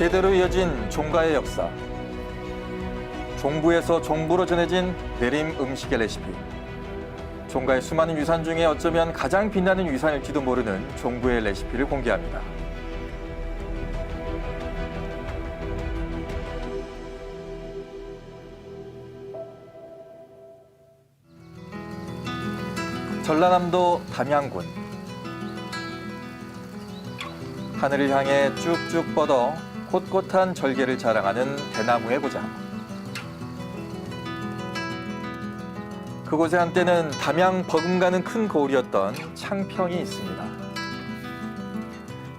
대대로 이어진 종가의 역사. 종부에서 종부로 전해진 내림 음식의 레시피. 종가의 수많은 유산 중에 어쩌면 가장 빛나는 유산일지도 모르는 종부의 레시피를 공개합니다. 전라남도 담양군. 하늘을 향해 쭉쭉 뻗어 꼿꼿한 절개를 자랑하는 대나무의 고장. 그곳에 한때는 담양 버금가는 큰 거울이었던 창평이 있습니다.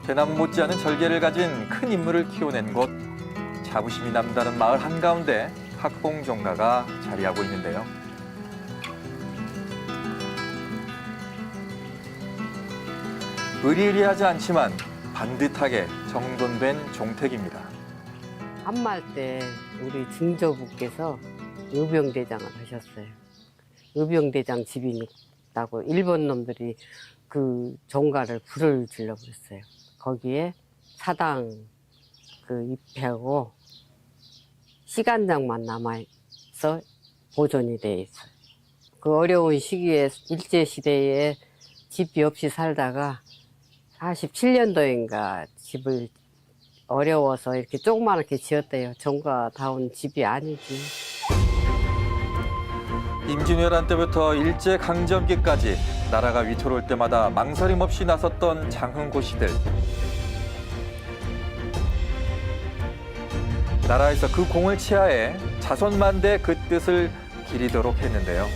대나무 못지않은 절개를 가진 큰 인물을 키워낸 곳, 자부심이 남다른 마을 한가운데 학봉종가가 자리하고 있는데요. 의리의리하지 않지만 반듯하게 정돈된 종택입니다. 한말 때 우리 증조부께서 의병대장을 하셨어요. 의병대장 집이 있다고 일본 놈들이 그 종가를 불을 질러버렸어요. 거기에 사당 입회하고 시간장만 남아있어 보존이 돼 있어요. 그 어려운 시기에 일제시대에 집이 없이 살다가 47년도인가 집을 어려워서 이렇게 조그맣게 지었대요. 종가다운 집이 아니지. 임진왜란 때부터 일제강점기까지 나라가 위태로울 때마다 망설임 없이 나섰던 장흥고시들. 나라에서 그 공을 치하해 자손만대 그 뜻을 기리도록 했는데요.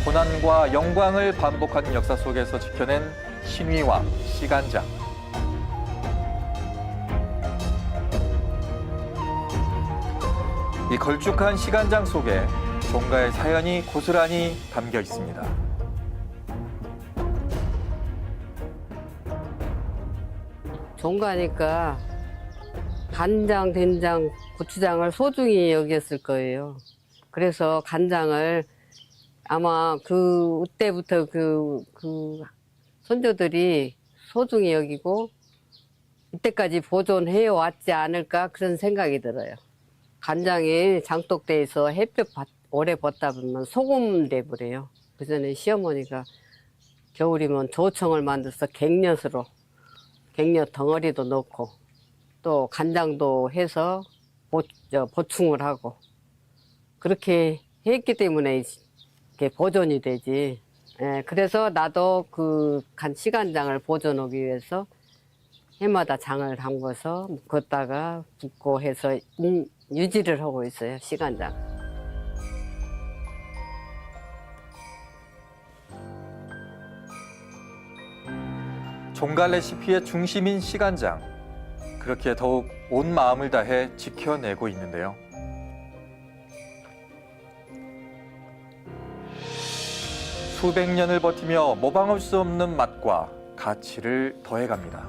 고난과 영광을 반복하는 역사 속에서 지켜낸 신위와 시간장. 이 걸쭉한 시간장 속에 종가의 사연이 고스란히 담겨 있습니다. 종가니까 간장, 된장, 고추장을 소중히 여겼을 거예요. 그래서 간장을 아마 그때부터 그 손조들이 소중히 여기고 이때까지 보존해 왔지 않을까 그런 생각이 들어요. 간장이 장독대에서 햇볕 오래 벗다 보면 소금 돼버려요. 그전에 시어머니가 겨울이면 조청을 만들어서 갱엿으로 갱엿 덩어리도 넣고 또 간장도 해서 보충을 하고 그렇게 했기 때문에 이렇게 보존이 되지. 예, 그래서 나도 그 시간장을 보존하기 위해서 해마다 장을 담궈서 걷다가 붓고 해서 유지를 하고 있어요, 시간장. 종가 레시피의 중심인 시간장. 그렇게 더욱 온 마음을 다해 지켜내고 있는데요. 수백 년을 버티며 모방할 수 없는 맛과 가치를 더해갑니다.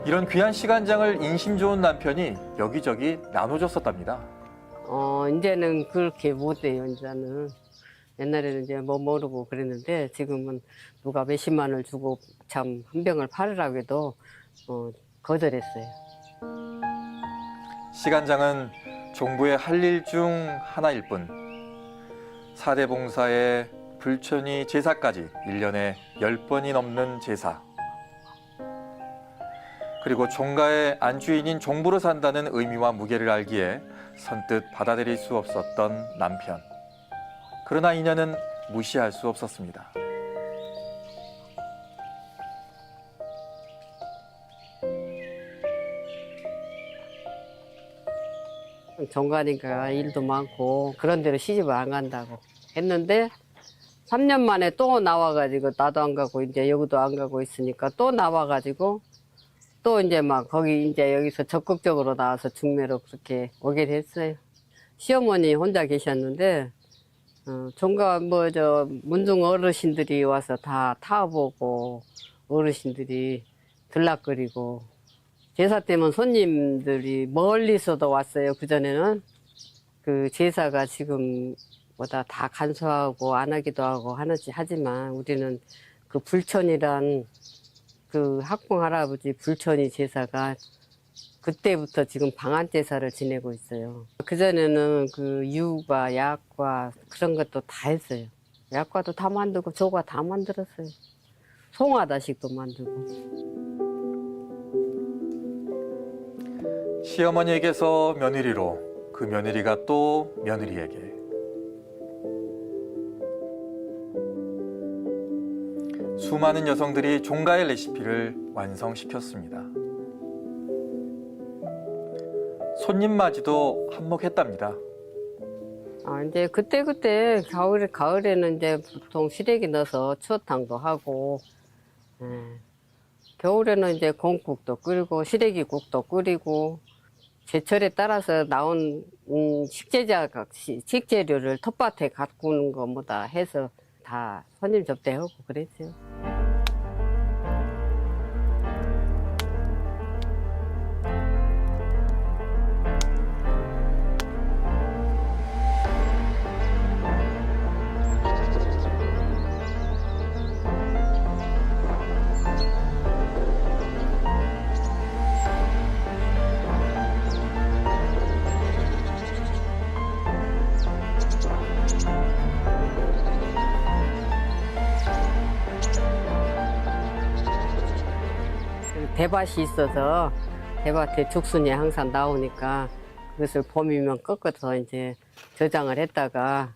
이런 귀한 시간장을 인심 좋은 남편이 여기저기 나눠줬었답니다. 이제는 그렇게 못해요, 이제는. 옛날에는 이제 뭐 모르고 그랬는데 지금은 누가 몇십만 원을 주고 참 한 병을 팔으라고 해도 거절했어요. 시간장은 종부의 할 일 중 하나일 뿐 사대 봉사에 불천이 제사까지 1년에 10번이 넘는 제사. 그리고 종가의 안주인인 종부로 산다는 의미와 무게를 알기에 선뜻 받아들일 수 없었던 남편. 그러나 인연은 무시할 수 없었습니다. 종가니까 일도 많고 그런 데로 시집을 안 간다고 했는데 3년 만에 또 나와가지고 나도 안 가고 이제 여기도 안 가고 있으니까 또 나와가지고 또 이제 막 거기 이제 여기서 적극적으로 나와서 중매로 그렇게 오게 됐어요. 시어머니 혼자 계셨는데 종가 문중 어르신들이 와서 다 타보고 어르신들이 들락거리고 제사 때면 손님들이 멀리서도 왔어요. 그전에는 그 제사가 지금보다 다 간소하고 안 하기도 하고 하지만 우리는 그 불천이란 그 학봉 할아버지 불천이 제사가 그때부터 지금 방한 제사를 지내고 있어요. 그전에는 그 유과, 약과 그런 것도 다 했어요. 약과도 다 만들고 조과 다 만들었어요. 송화다식도 만들고. 시어머니에게서 며느리로, 그 며느리가 또 며느리에게. 수많은 여성들이 종가의 레시피를 완성시켰습니다. 손님 맞이도 한몫했답니다. 이제 그때 가을에는 이제 보통 시래기 넣어서 추어탕도 하고, 겨울에는 이제 곰국도 끓이고 시래기국도 끓이고, 제철에 따라서 나온 식재료를 텃밭에 가꾸는 것보다 해서 다 손님 접대하고 그랬죠. 대밭이 있어서 대밭에 죽순이 항상 나오니까 그것을 봄이면 꺾어서 이제 저장을 했다가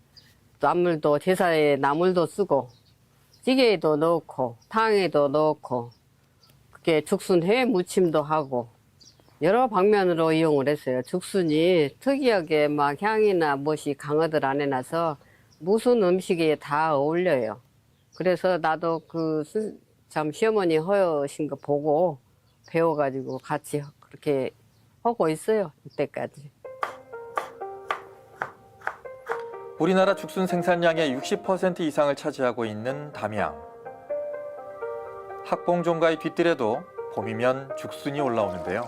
나물도 제사에 나물도 쓰고 찌개에도 넣고 탕에도 넣고 그게 죽순 회 무침도 하고 여러 방면으로 이용을 했어요. 죽순이 특이하게 막 향이나 무엇이 강어들 안에 나서 무슨 음식에 다 어울려요. 그래서 나도 참 시어머니 허여신 거 보고 배워가지고 같이 그렇게 하고 있어요. 이때까지. 우리나라 죽순 생산량의 60% 이상을 차지하고 있는 담양. 학봉종가의 뒤뜰에도 봄이면 죽순이 올라오는데요.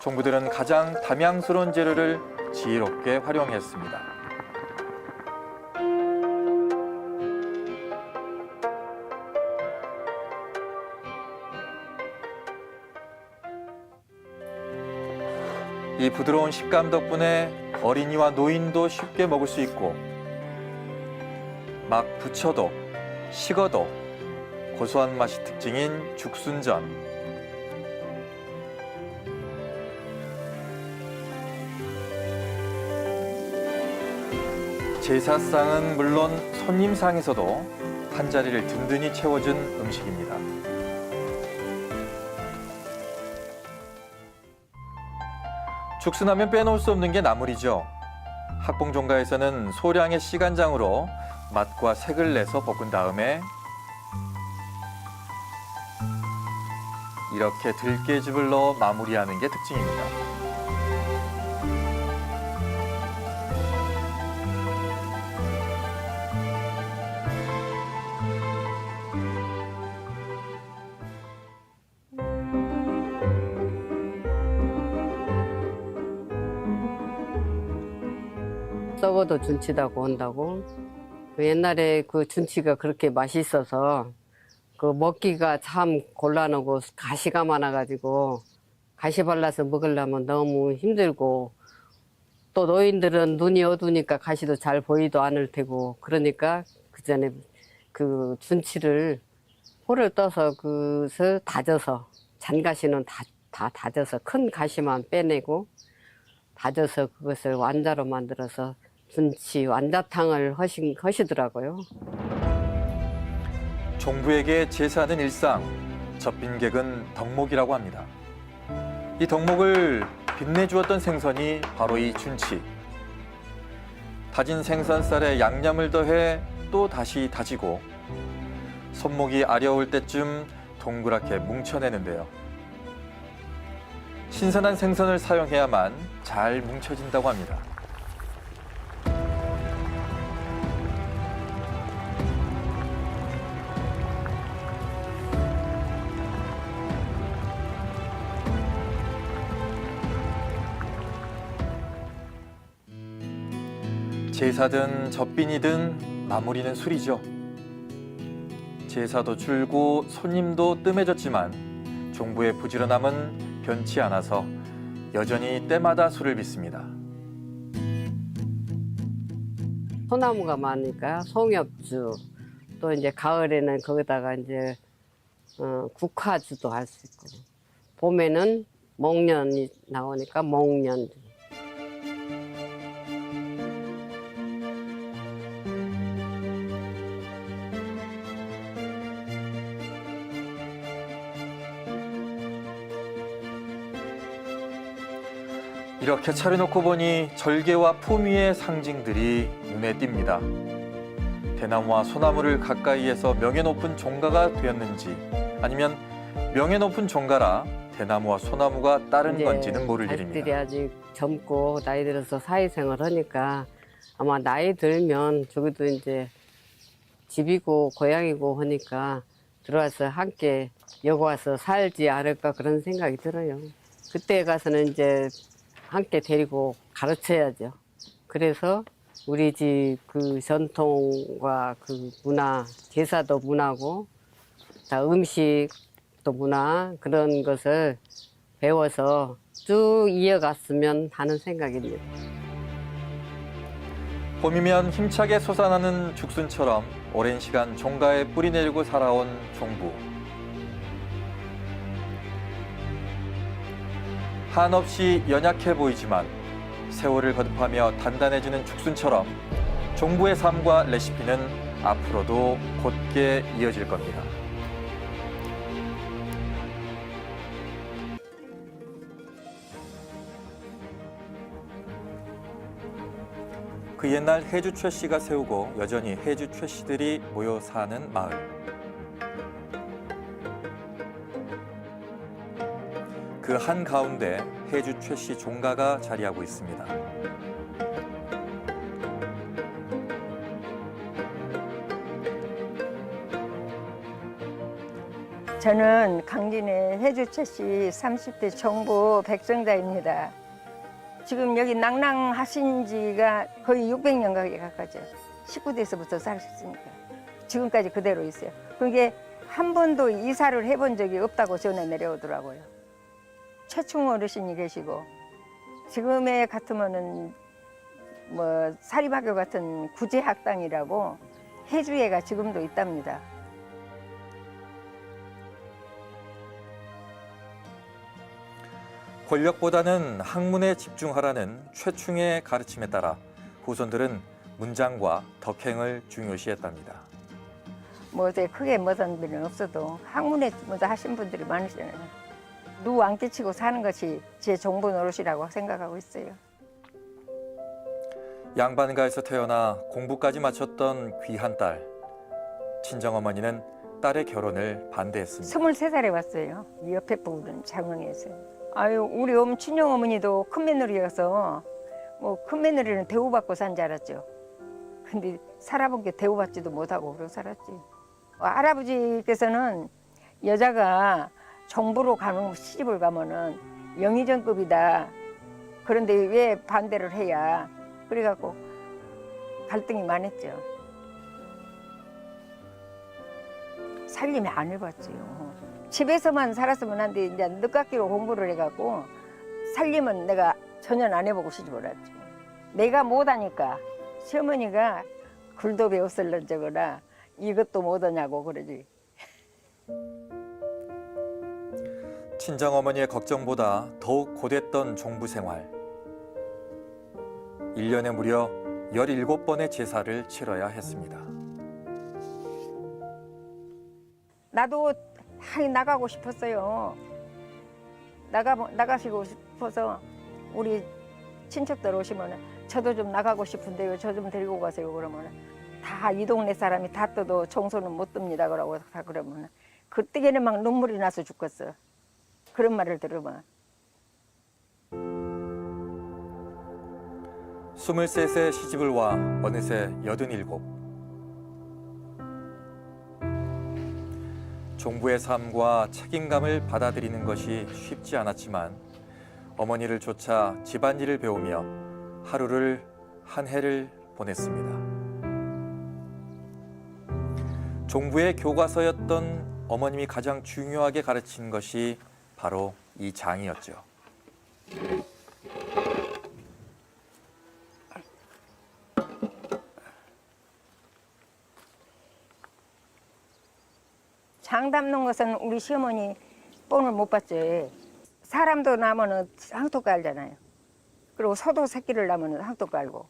종부들은 가장 담양스러운 재료를 지혜롭게 활용했습니다. 이 부드러운 식감 덕분에 어린이와 노인도 쉽게 먹을 수 있고 막 부쳐도 식어도 고소한 맛이 특징인 죽순전. 제사상은 물론 손님상에서도 한자리를 든든히 채워준 음식입니다. 죽순하면 빼놓을 수 없는 게 나물이죠. 학봉종가에서는 소량의 시간장으로 맛과 색을 내서 볶은 다음에 이렇게 들깨즙을 넣어 마무리하는 게 특징입니다. 썩어도 준치다고 한다고. 옛날에 그 준치가 그렇게 맛있어서 그 먹기가 참 곤란하고 가시가 많아가지고 가시 발라서 먹으려면 너무 힘들고 또 노인들은 눈이 어두우니까 가시도 잘 보이도 않을 테고 그러니까 그 전에 그 준치를 포를 떠서 그것을 다져서 잔가시는 다 다져서 큰 가시만 빼내고 다져서 그것을 완자로 만들어서 준치 완자탕을 하시더라고요. 종부에게 제사는 일상, 젖빈객은 덕목이라고 합니다. 이 덕목을 빛내주었던 생선이 바로 이 준치. 다진 생선살에 양념을 더해 또 다시 다지고 손목이 아려울 때쯤 동그랗게 뭉쳐내는데요. 신선한 생선을 사용해야만 잘 뭉쳐진다고 합니다. 제사든 젖빈이든 마무리는 술이죠. 제사도 줄고 손님도 뜸해졌지만 종부의 부지런함은 변치 않아서 여전히 때마다 술을 빚습니다. 소나무가 많으니까 송엽주, 또 이제 가을에는 거기다가 이제 국화주도 할 수 있고, 봄에는 목련이 나오니까 목련. 이렇게 차려놓고 보니 절개와 품위의 상징들이 눈에 띕니다. 대나무와 소나무를 가까이에서 명예 높은 종가가 되었는지, 아니면 명예 높은 종가라 대나무와 소나무가 따른 이제 건지는 모를 자식들이 일입니다. 아직 젊고 나이 들어서 사회생활 하니까 아마 나이 들면 저기도 이제 집이고 고향이고 하니까 들어와서 함께 여기 와서 살지 않을까 그런 생각이 들어요. 그때 가서는 이제 함께 데리고 가르쳐야죠. 그래서 우리 집 그 전통과 그 문화, 제사도 문화고 다 음식도 문화 그런 것을 배워서 쭉 이어갔으면 하는 생각입니다. 봄이면 힘차게 솟아나는 죽순처럼 오랜 시간 종가에 뿌리 내리고 살아온 종부. 한없이 연약해 보이지만 세월을 거듭하며 단단해지는 죽순처럼 종부의 삶과 레시피는 앞으로도 곧게 이어질 겁니다. 그 옛날 해주 최씨가 세우고 여전히 해주 최씨들이 모여 사는 마을. 그 한가운데 해주 최씨 종가가 자리하고 있습니다. 저는 강진의 해주 최씨 30대 종부 백정자입니다. 지금 여기 낭낭하신 지가 거의 600년 가까이죠. 19대에서부터 사셨으니까 지금까지 그대로 있어요. 그게 한 번도 이사를 해본 적이 없다고 전해 내려오더라고요. 최충 어르신이 계시고 지금에 같으면은 뭐 사립학교 같은 구제학당이라고 해주회가 지금도 있답니다. 권력보다는 학문에 집중하라는 최충의 가르침에 따라 후손들은 문장과 덕행을 중요시했답니다. 뭐 어제 크게 못한 일은 없어도 학문에 먼저 하신 분들이 많으시잖아요. 누구 안 끼치고 사는 것이 제 종부 노릇이라고 생각하고 있어요. 양반가에서 태어나 공부까지 마쳤던 귀한 딸. 친정어머니는 딸의 결혼을 반대했습니다. 23살에 왔어요. 옆에 부는 장흥에서. 아유, 우리 친정어머니도 큰 며느리여서 뭐 큰 며느리는 대우받고 산 줄 알았죠. 근데 살아본 게 대우받지도 못하고 그러고 살았지. 할아버지께서는 여자가 정부로 가는 시집을 가면은 영의정급이다. 그런데 왜 반대를 해야? 그래갖고 갈등이 많았죠. 살림이 안 해봤지요. 집에서만 살았으면 한데 이제 늦깎이로 공부를 해갖고 살림은 내가 전혀 안 해보고 시집을 왔죠. 내가 못하니까 시어머니가 글도 배웠을런저거나 이것도 못하냐고 그러지. 친정어머니의 걱정보다 더욱 고됐던 종부 생활. 1년에 무려 17번의 제사를 치러야 했습니다. 나도 나가고 싶었어요. 나가시고 싶어서 우리 친척들 오시면 저도 좀 나가고 싶은데요. 저 좀 데리고 가세요. 그러면 다 이 동네 사람이 다 떠도 청소는 못 듭니다. 그러고 다 그러면 그때에는 막 눈물이 나서 죽겠어. 그런 말을 들으면. 23세 시집을 와 어느새 87. 종부의 삶과 책임감을 받아들이는 것이 쉽지 않았지만 어머니를 쫓아 집안일을 배우며 하루를 한 해를 보냈습니다. 종부의 교과서였던 어머님이 가장 중요하게 가르친 것이 바로 이 장이었죠. 장 담는 것은 우리 시어머니 본을 못 봤지. 사람도 나면은 항토 깔잖아요. 그리고 소도 새끼를 나면은 항토 깔고.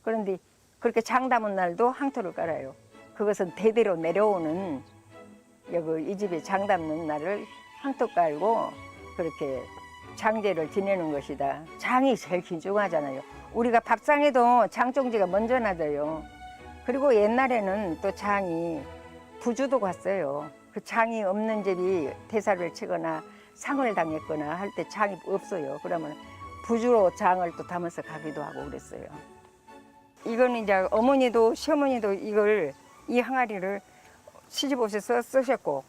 그런데 그렇게 장 담은 날도 항토를 깔아요. 그것은 대대로 내려오는 여기 이 집에 장 담는 날을 항토 깔고 그렇게 장제를 지내는 것이다. 장이 제일 귀중하잖아요. 우리가 밥상에도 장종지가 먼저 나져요. 그리고 옛날에는 또 장이 부주도 갔어요. 그 장이 없는 집이 대사를 치거나 상을 당했거나 할 때 장이 없어요. 그러면 부주로 장을 또 담아서 가기도 하고 그랬어요. 이건 이제 어머니도 시어머니도 이걸 이 항아리를 시집 오셔서 쓰셨고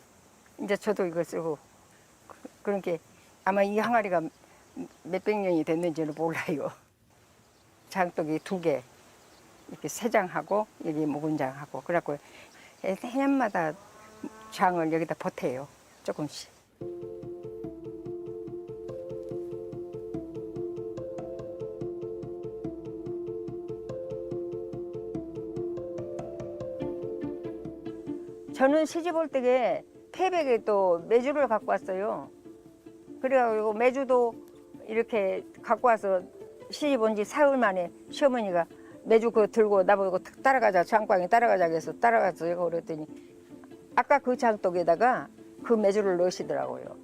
이제 저도 이걸 쓰고 그러니까 아마 이 항아리가 몇백 년이 됐는지는 몰라요. 장독이 2개 이렇게 3장하고 여기 묵은 장하고 그래갖고 해년마다 장을 여기다 보태요. 조금씩. 저는 시집 올 때에 태백에 또 메주를 갖고 왔어요. 그래가지고 메주도 이렇게 갖고 와서 시집 온 지 사흘 만에 시어머니가 메주 그거 들고 나보고 따라가자, 장방에 따라가자 해서 따라가서 그랬더니 아까 그 장독에다가 그 메주를 넣으시더라고요.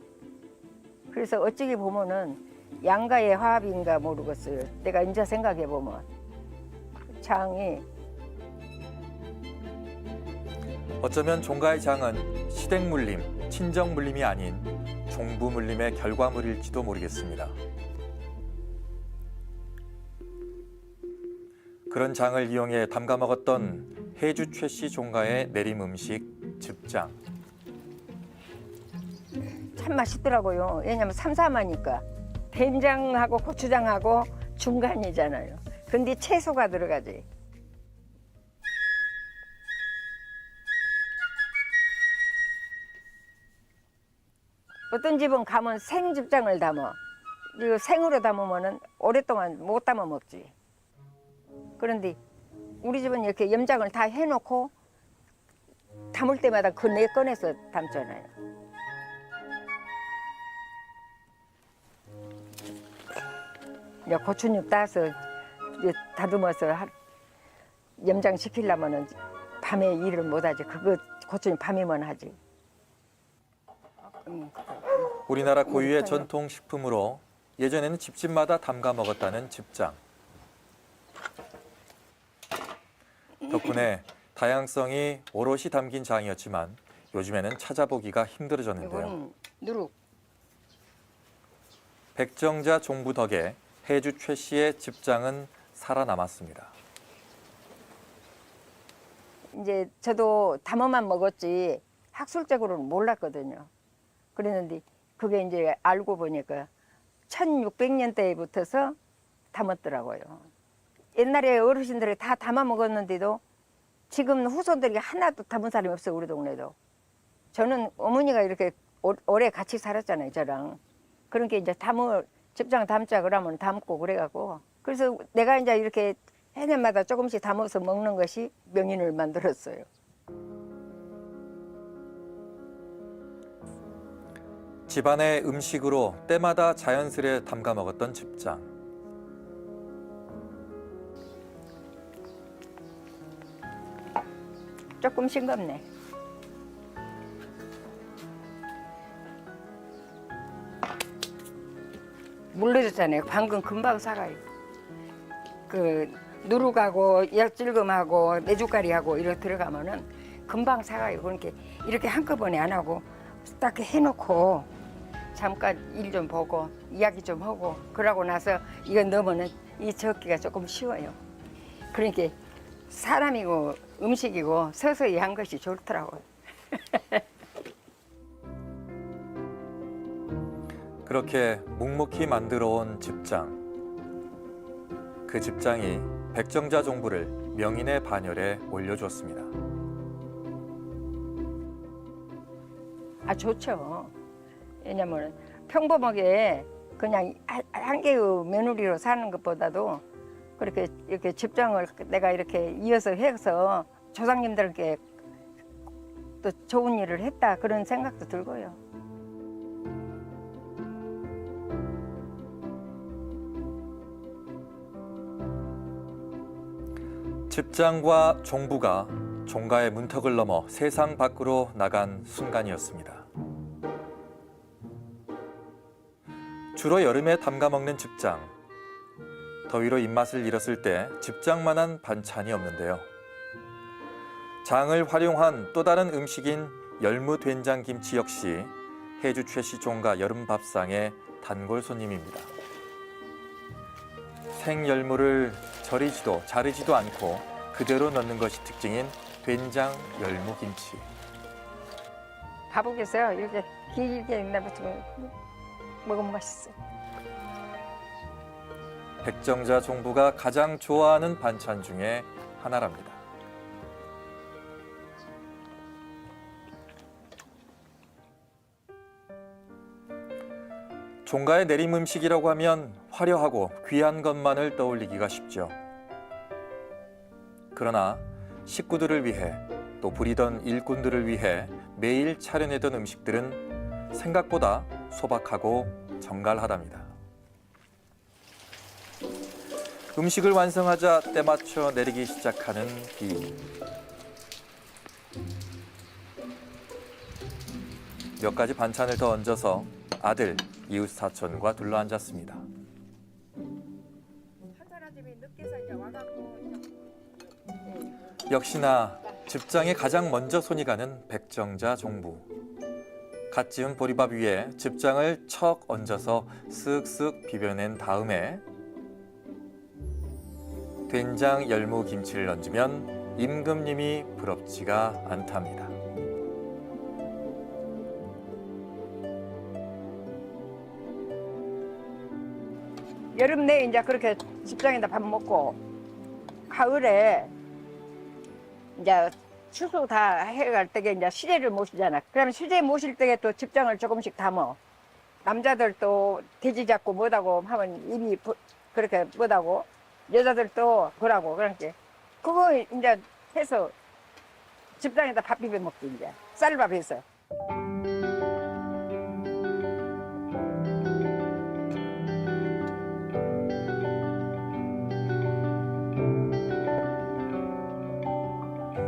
그래서 어찌게 보면은 양가의 화합인가 모르겠어요. 내가 이제 생각해 보면 장이 어쩌면 종가의 장은 시댁물림, 친정물림이 아닌 종부물림의 결과물일지도 모르겠습니다. 그런 장을 이용해 담가 먹었던 해주 최씨 종가의 내림 음식 즙장. 참 맛있더라고요. 왜냐면 삼삼하니까 된장하고 고추장하고 중간이잖아요. 근데 채소가 들어가지. 어떤 집은 가면 생즙장을 담아. 이거 생으로 담으면은 오랫동안 못 담아 먹지. 그런데 우리 집은 이렇게 염장을 다 해놓고 담을 때마다 그 내 꺼내서 담잖아요. 이제 고추잎 따서 이제 다듬어서 염장 시키려면은 밤에 일을 못하지. 그거 고추잎 밤이면 하지. 우리나라 고유의 전통 식품으로 예전에는 집집마다 담가 먹었다는 즙장. 덕분에 다양성이 오롯이 담긴 장이었지만 요즘에는 찾아보기가 힘들어졌는데요. 이건 누룩. 백정자 종부 덕에 해주 최 씨의 즙장은 살아남았습니다. 이제 저도 담아만 먹었지 학술적으로는 몰랐거든요. 그랬는데 그게 이제 알고 보니까 1600년대부터서 담았더라고요. 옛날에 어르신들이 다 담아 먹었는데도 지금 후손들이 하나도 담은 사람이 없어요. 우리 동네도. 저는 어머니가 이렇게 오래 같이 살았잖아요. 저랑. 그러니까 이제 즙장 담자 그러면 담고 그래갖고 그래서 내가 이제 이렇게 해년마다 조금씩 담아서 먹는 것이 명인을 만들었어요. 집안의 음식으로 때마다 자연스레 담가 먹었던 즙장. 조금 싱겁네. 물 넣었잖아요. 방금 금방 사가요. 그 누룩하고 약질금하고 메주가리하고 이렇게 들어가면은 금방 사가요. 그러니까 이렇게 한꺼번에 안 하고 딱 해놓고 잠깐 일 좀 보고 이야기 좀 하고 그러고 나서 이거 넣으면은 이 적기가 조금 쉬워요. 그러니까 사람이고 음식이고 서서히 한 것이 좋더라고요. 그렇게 묵묵히 만들어온 즙장. 그 즙장이 백정자 종부를 명인의 반열에 올려주었습니다. 아, 좋죠. 왜냐면 평범하게 그냥 한 개의 며느리로 사는 것보다도 그렇게 이렇게 집장을 내가 이렇게 이어서 해서 조상님들께 또 좋은 일을 했다 그런 생각도 들고요. 집장과 종부가 종가의 문턱을 넘어 세상 밖으로 나간 순간이었습니다. 주로 여름에 담가먹는 집장. 더위로 입맛을 잃었을 때 집장만한 반찬이 없는데요. 장을 활용한 또 다른 음식인 열무된장김치 역시 해주 최씨 종가 여름 밥상의 단골 손님입니다. 생열무를 절이지도 자르지도 않고 그대로 넣는 것이 특징인 된장 열무김치. 밥국에서 이렇게 길게 내붙이면 먹으면 맛있어요. 백정자 종부가 가장 좋아하는 반찬 중에 하나랍니다. 종가의 내림 음식이라고 하면 화려하고 귀한 것만을 떠올리기가 쉽죠. 그러나 식구들을 위해 또 부리던 일꾼들을 위해 매일 차려내던 음식들은 생각보다 소박하고 정갈하답니다. 음식을 완성하자 때맞춰 내리기 시작하는 비. 몇 가지 반찬을 더 얹어서 아들, 이웃 사촌과 둘러앉았습니다. 역시나 집장에 가장 먼저 손이 가는 백정자 종부. 갓 지은 보리밥 위에 집장을 척 얹어서 쓱쓱 비벼낸 다음에 된장 열무 김치를 얹으면 임금님이 부럽지가 않답니다. 여름 내에 이제 그렇게 집장에다 밥 먹고 가을에 이제 추수 다 해갈 때에 이제 시제를 모시잖아. 그러면 시제 모실 때에 또 집장을 조금씩 담어. 남자들 또 돼지 잡고 뭐다고 하면 입이 그렇게 뭐다고 여자들 또 그러고 그러니까 그거 이제 해서 집장에다 밥 비벼 먹지 이제 쌀밥 해서.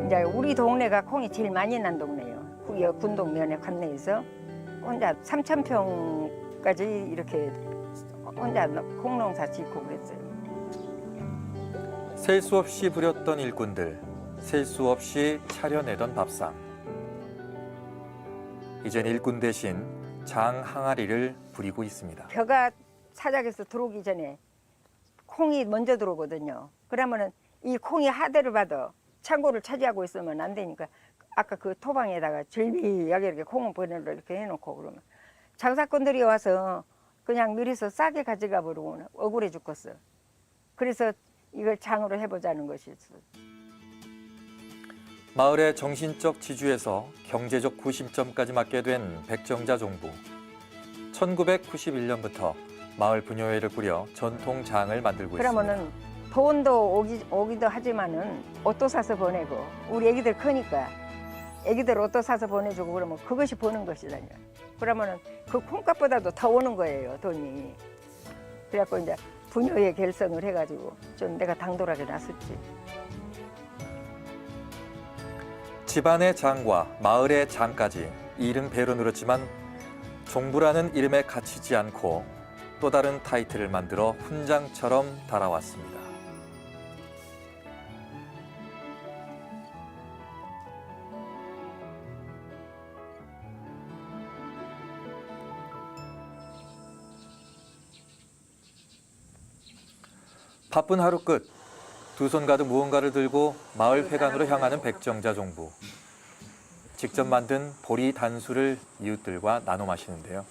이제 우리 동네가 콩이 제일 많이 난 동네예요. 거기 군동면에 관내에서 혼자 3,000평까지 이렇게 혼자 콩농사 짓고 그랬어요. 셀 수 없이 부렸던 일꾼들, 셀 수 없이 차려내던 밥상. 이젠 일꾼 대신 장 항아리를 부리고 있습니다. 벼가 사작에서 들어오기 전에 콩이 먼저 들어오거든요. 그러면은 이 콩이 하대를 받아 창고를 차지하고 있으면 안 되니까 아까 그 토방에다가 절비하게 이렇게 콩을 보내로 이렇게 해놓고 그러면 장사꾼들이 와서 그냥 미리서 싸게 가져가 버리고 억울해 죽겠어. 그래서 이걸 장으로 해보자는 것이었어. 마을의 정신적 지주에서 경제적 구심점까지 맡게 된 백정자 종부. 1991년부터 마을 분녀회를 꾸려 전통 장을 만들고 그러면은 있습니다. 돈도 오기도 하지만은 옷도 사서 보내고 우리 애기들 크니까 애기들 옷도 사서 보내주고 그러면 그것이 버는 것이다요. 그러면은 그 콩값보다도 더 오는 거예요, 돈이. 그래갖고 이제 분녀회 결성을 해가지고 좀 내가 당돌하게 나섰지. 집안의 장과 마을의 장까지 이름 배로 늘었지만 종부라는 이름에 갇히지 않고 또 다른 타이틀을 만들어 훈장처럼 달아왔습니다. 바쁜 하루 끝, 두 손 가득 무언가를 들고 마을 회관으로 향하는 백정자 종부. 직접 만든 보리 단수를 이웃들과 나눠 마시는데요.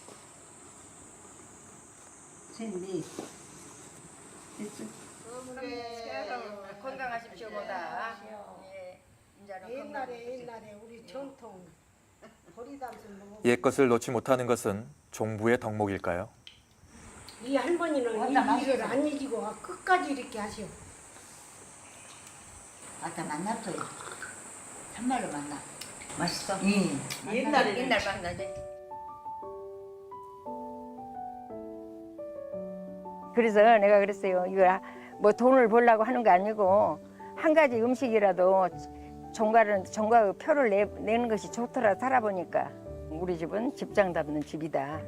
건강하십시오, 보다. 옛날에 우리 전통 옛것을 놓지 못하는 것은 종부의 덕목일까요? 이 할머니는 이 일을 안 잊고 끝까지 이렇게 하시오. 아까 만났어요. 참말로 만나. 맛있어? 옛날 만나지. 그래서 내가 그랬어요. 이거 뭐 돈을 벌려고 하는 거 아니고 한 가지 음식이라도 종가의 표를 내는 것이 좋더라 살아보니까 우리 집은 집장 잡는 집이다.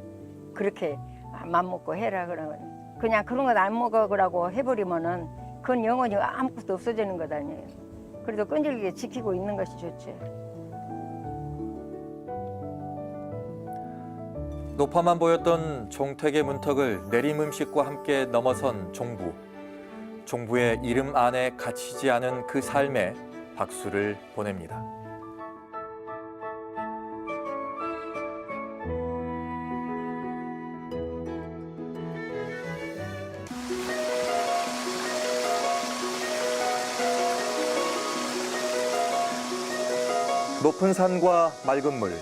그렇게 맘먹고 해라 그러면 그냥 그런 건 안 먹으라고 해버리면은 그건 영원히 아무것도 없어지는 것 아니에요. 그래도 끈질기게 지키고 있는 것이 좋지. 노파만 보였던 종택의 문턱을 내림 음식과 함께 넘어선 종부. 종부의 이름 안에 갇히지 않은 그 삶에 박수를 보냅니다. 높은 산과 맑은 물,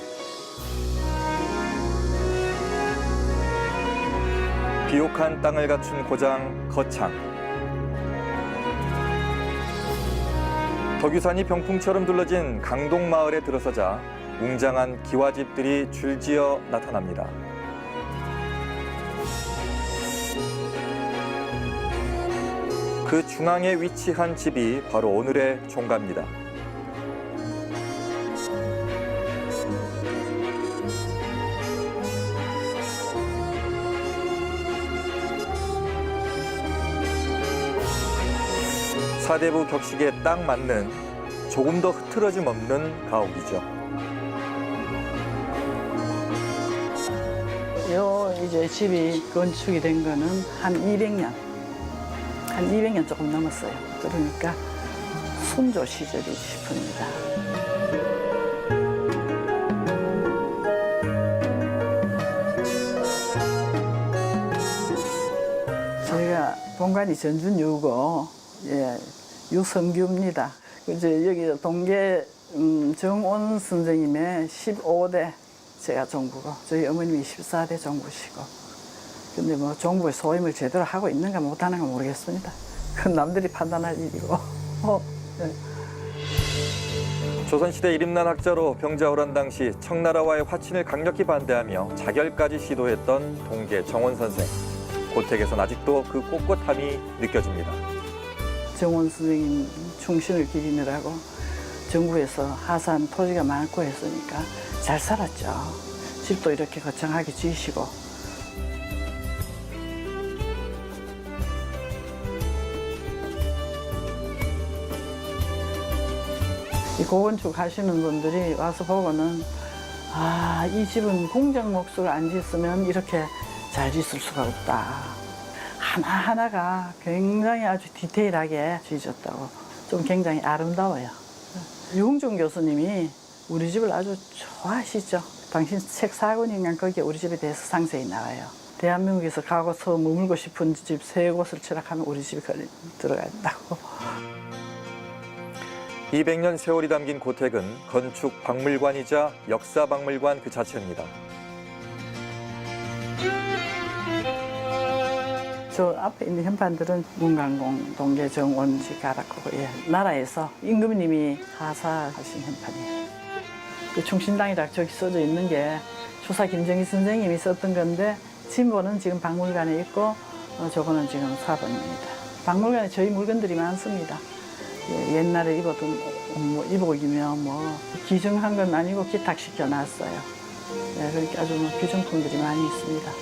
비옥한 땅을 갖춘 고장 거창. 덕유산이 병풍처럼 둘러진 강동마을에 들어서자 웅장한 기와집들이 줄지어 나타납니다. 그 중앙에 위치한 집이 바로 오늘의 종가입니다. 사대부 격식에 딱 맞는 조금 더 흐트러짐 없는 가옥이죠. 요 이제 집이 건축이 된 거는 한 200년, 한 200년 조금 넘었어요. 그러니까 순조 시절이 싶습니다. 저희가 본관이 전준유고, 예, 유성규입니다. 이제 여기 동계 정온 선생님의 15대 제가 종부고 저희 어머님이 14대 종부시고 근데 뭐 종부의 소임을 제대로 하고 있는가 못하는가 모르겠습니다. 그건 남들이 판단할 일이고. 네. 조선시대 이름난 학자로 병자호란 당시 청나라와의 화친을 강력히 반대하며 자결까지 시도했던 동계 정원 선생. 고택에선 아직도 그 꼿꼿함이 느껴집니다. 정원 선생님 충신을 기리느라고 정부에서 하산 토지가 많고 했으니까 잘 살았죠. 집도 이렇게 거창하게 지으시고. 이 고건축 하시는 분들이 와서 보고는 아, 이 집은 공장 목수를 안 짓으면 이렇게 잘 짓을 수가 없다. 하나하나가 굉장히 아주 디테일하게 지어졌다고. 좀 굉장히 아름다워요. 유흥준 교수님이 우리 집을 아주 좋아하시죠. 당신 책 4권인가 거기에 우리 집에 대해서 상세히 나와요. 대한민국에서 가고서 머물고 싶은 집 3곳을 추락하면 우리 집이 들어가 있다고. 200년 세월이 담긴 고택은 건축 박물관이자 역사 박물관 그 자체입니다. 저 앞에 있는 현판들은 문강공, 동계정원지 가락고, 예, 나라에서 임금님이 하사하신 현판이에요. 그 충신당이라 저기 써져 있는 게 추사 김정희 선생님이 썼던 건데 진보는 지금 박물관에 있고 저거는 지금 사본입니다. 박물관에 저희 물건들이 많습니다. 예, 옛날에 입었던 뭐 입옥이면 뭐 기증한 건 아니고 기탁시켜 놨어요. 예, 그렇게 아주 뭐 귀중품들이 많이 있습니다.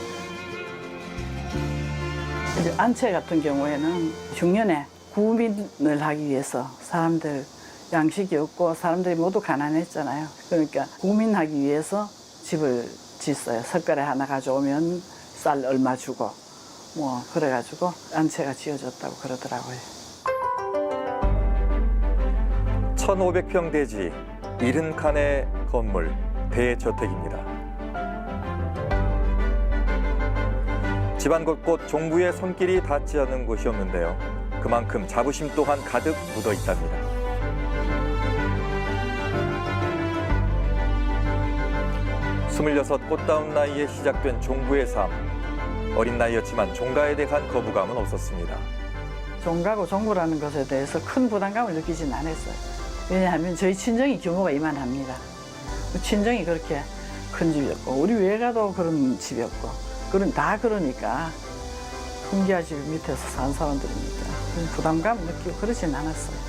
이제 안채 같은 경우에는 중년에 구민을 하기 위해서 사람들 양식이 없고 사람들이 모두 가난했잖아요. 그러니까 구민하기 위해서 집을 짓어요. 석가래 하나 가져오면 쌀 얼마 주고 뭐 그래가지고 안채가 지어졌다고 그러더라고요. 1500평 대지 70칸의 건물 대저택입니다. 집안 곳곳 종부의 손길이 닿지 않는 곳이 없는데요. 그만큼 자부심 또한 가득 묻어 있답니다. 26 꽃다운 나이에 시작된 종부의 삶. 어린 나이였지만 종가에 대한 거부감은 없었습니다. 종가고 종부라는 것에 대해서 큰 부담감을 느끼진 않았어요. 왜냐하면 저희 친정이 규모가 이만합니다. 친정이 그렇게 큰 집이었고 우리 외가도 그런 집이었고 다 그러니까 풍기아 집 밑에서 산 사람들이니까 부담감을 느끼고 그러진 않았어요.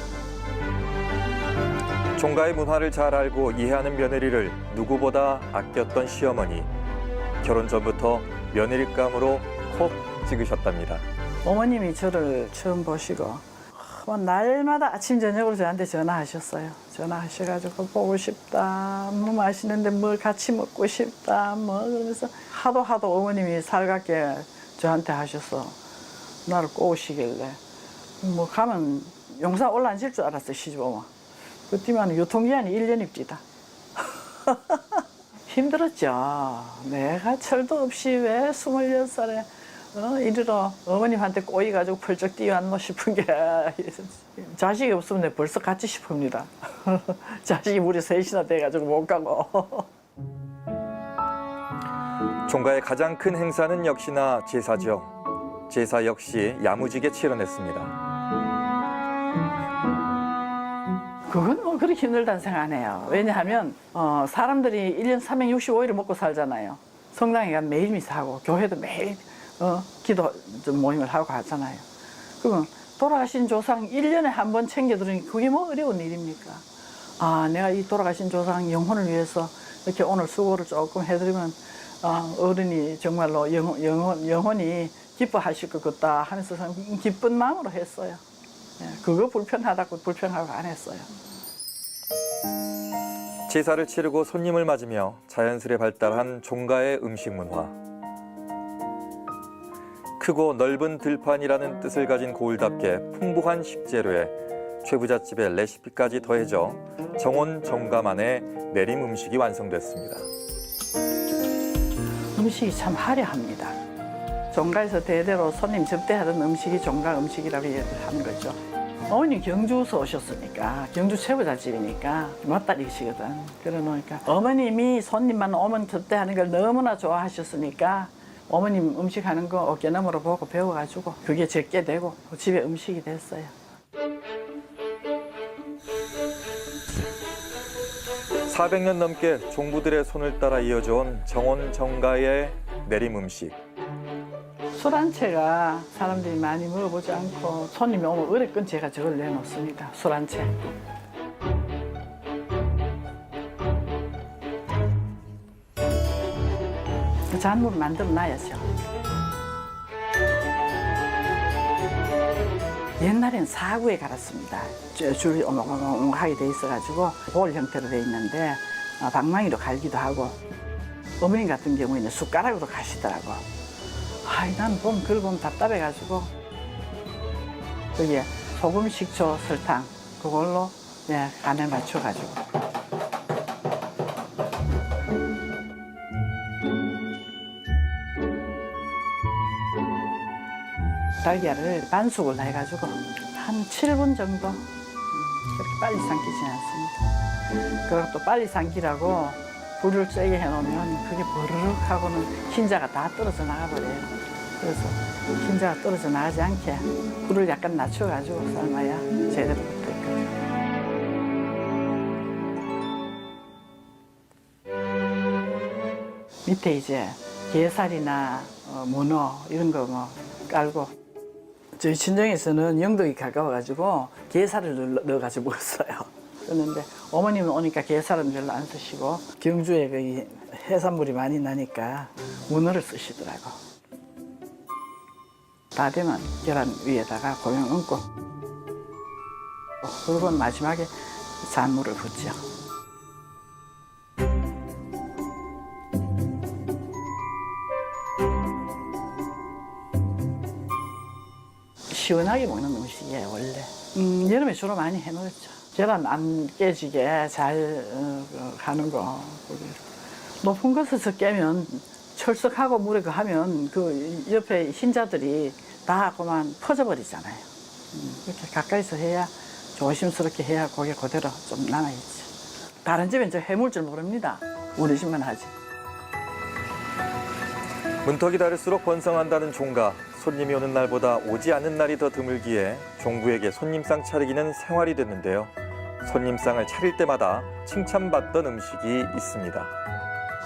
종가의 문화를 잘 알고 이해하는 며느리를 누구보다 아꼈던 시어머니. 결혼 전부터 며느리감으로 콕 찍으셨답니다. 어머님이 저를 처음 보시고 날마다 아침 저녁으로 저한테 전화하셨어요. 전화하셔가지고 보고 싶다, 뭐 맛있는데 뭘 같이 먹고 싶다, 뭐 그러면서 하도 어머님이 살갑게 저한테 하셔서 나를 꼬우시길래 뭐 가면 용산 올라앉을 줄 알았어요, 시집 오면. 그때만 유통기한이 1년입니다. 힘들었죠. 내가 철도 없이 왜 26살에 이리로 어머님한테 꼬이가지고 펄쩍 뛰어왔노 싶은 게 자식이 없으면 내가 벌써 같이 싶습니다. 자식이 우리 셋이나 돼가지고 못 가고. 종가의 가장 큰 행사는 역시나 제사죠. 제사 역시 야무지게 치러냈습니다. 그건 뭐 그렇게 힘들다는 생각 안 해요. 왜냐하면 사람들이 1년 365일을 먹고 살잖아요. 성당에 가면 매일 미사하고 교회도 매일 기도 모임을 하고 하잖아요. 그러면 돌아가신 조상 1년에 한 번 챙겨드리니 그게 뭐 어려운 일입니까? 아, 내가 이 돌아가신 조상 영혼을 위해서 이렇게 오늘 수고를 조금 해드리면 어른이 정말로 영혼이 기뻐하실 것 같다 하면서 기쁜 마음으로 했어요. 그거 불편하다고 불편하고 안 했어요. 제사를 치르고 손님을 맞으며 자연스레 발달한 종가의 음식 문화. 크고 넓은 들판이라는 뜻을 가진 고을답게 풍부한 식재료에 최부잣집의 레시피까지 더해져 정원 정가만의 내림 음식이 완성됐습니다. 음식이 참 화려합니다. 종가에서 대대로 손님 접대하던 음식이 종가 음식이라고 하는 거죠. 어머님 경주에서 오셨으니까 경주 최부잣집이니까 맞다리시거든. 그러니까 어머님이 손님만 오면 접대하는 걸 너무나 좋아하셨으니까 어머님 음식하는 거 어깨너머로 보고 배워가지고 그게 적게 되고 집에 음식이 됐어요. (400년) 넘게 종부들의 손을 따라 이어져온 정원 정가의 내림 음식. 술 한 채가 사람들이 많이 먹어보지 않고 손님이 오면 어렵건 제가 저걸 내놓습니다. 술 한 채. 잔물을 만들어 놔야죠. 옛날엔 사구에 갈았습니다. 줄이 오목오목하게 돼 있어가지고 볼 형태로 돼 있는데 방망이로 갈기도 하고 어머님 같은 경우에는 숟가락으로 가시더라고. 난 그걸 보면 답답해가지고 거기에 소금, 식초, 설탕 그걸로 간을 맞춰가지고 달걀을 반숙을 해가지고 한 7분 정도 그렇게 빨리 삼키지는 않습니다. 그리고 또 빨리 삼키라고 불을 세게 해놓으면 그게 버르륵 하고는 흰자가 다 떨어져 나가버려요. 그래서 흰자가 떨어져 나가지 않게 불을 약간 낮춰가지고 삶아야 제대로 붙어 있거든요. 밑에 이제 게살이나 문어 이런 거 뭐 깔고 저희 친정에서는 영덕이 가까워가지고 게살을 넣어가지고 먹었어요. 그런데 어머님은 오니까 게살은 별로 안 쓰시고 경주에 그 해산물이 많이 나니까 문어를 쓰시더라고. 다 되면 계란 위에다가 고명 얹고 그리고 마지막에 잔물을 붓죠. 시원하게 먹는 음식이에요, 원래. 여름에 주로 많이 해 먹었죠. 계란 안 깨지게 잘 가는 거. 높은 곳에서 깨면 철썩하고 물에 하면 그 옆에 흰자들이 다 그만 퍼져버리잖아요. 이렇게 가까이서 해야 조심스럽게 해야 고기 그대로 좀 남아있지. 다른 집엔 저 해물 줄 모릅니다. 우리 집만 하지. 문턱이 다를수록 번성한다는 종가. 손님이 오는 날보다 오지 않는 날이 더 드물기에 종부에게 손님상 차리기는 생활이 됐는데요. 손님상을 차릴 때마다 칭찬받던 음식이 있습니다.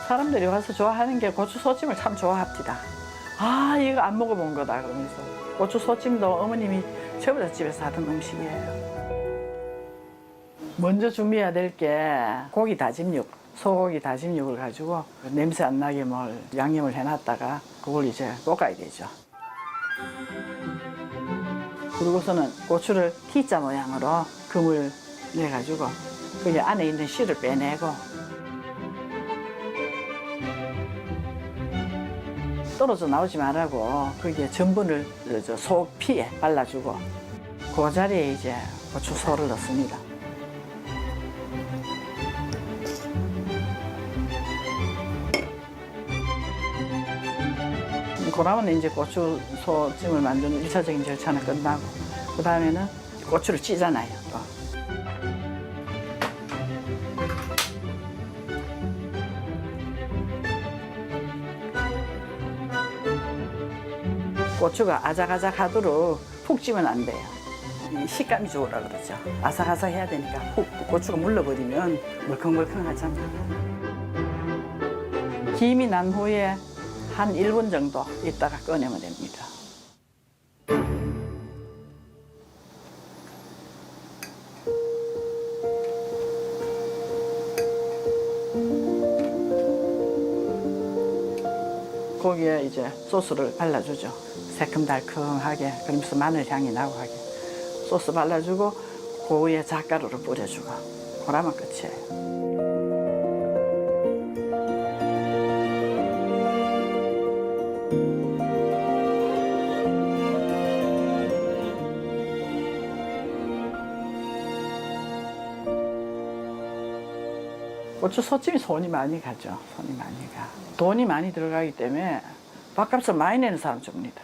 사람들이 와서 좋아하는 게 고추 소찜을 참 좋아합니다. 아, 이거 안 먹어본 거다 그러면서. 고추 소찜도 어머님이 최부자 집에서 하던 음식이에요. 먼저 준비해야 될 게 고기 다짐육, 소고기 다짐육을 가지고 냄새 안 나게 뭘 양념을 해놨다가 그걸 이제 볶아야 되죠. 그리고서는 고추를 T자 모양으로 금을 내가지고 그 안에 있는 씨를 빼내고 떨어져 나오지 말라고 거기에 전분을 속 피에 발라주고 그 자리에 이제 고추소를 넣습니다. 그러면 이제 고추소찜을 만드는 1차적인 절차는 끝나고 그 다음에는 고추를 찌잖아요. 또. 고추가 아작아작하도록 푹 찌면 안 돼요. 식감이 좋으라 그러죠. 아삭아삭해야 되니까 푹 고추가 물러버리면 멀컹멀컹하잖아요. 김이 난 후에 한 1분 정도 있다가 꺼내면 됩니다. 거기에 이제 소스를 발라주죠. 새콤달콤하게, 그러면서 마늘 향이 나고 하게. 소스 발라주고 그 위에 잣가루를 뿌려주고 그러면 끝이에요. 고추 소찜이 손이 많이 가죠. 손이 많이 가. 돈이 많이 들어가기 때문에 밥값을 많이 내는 사람 줍니다.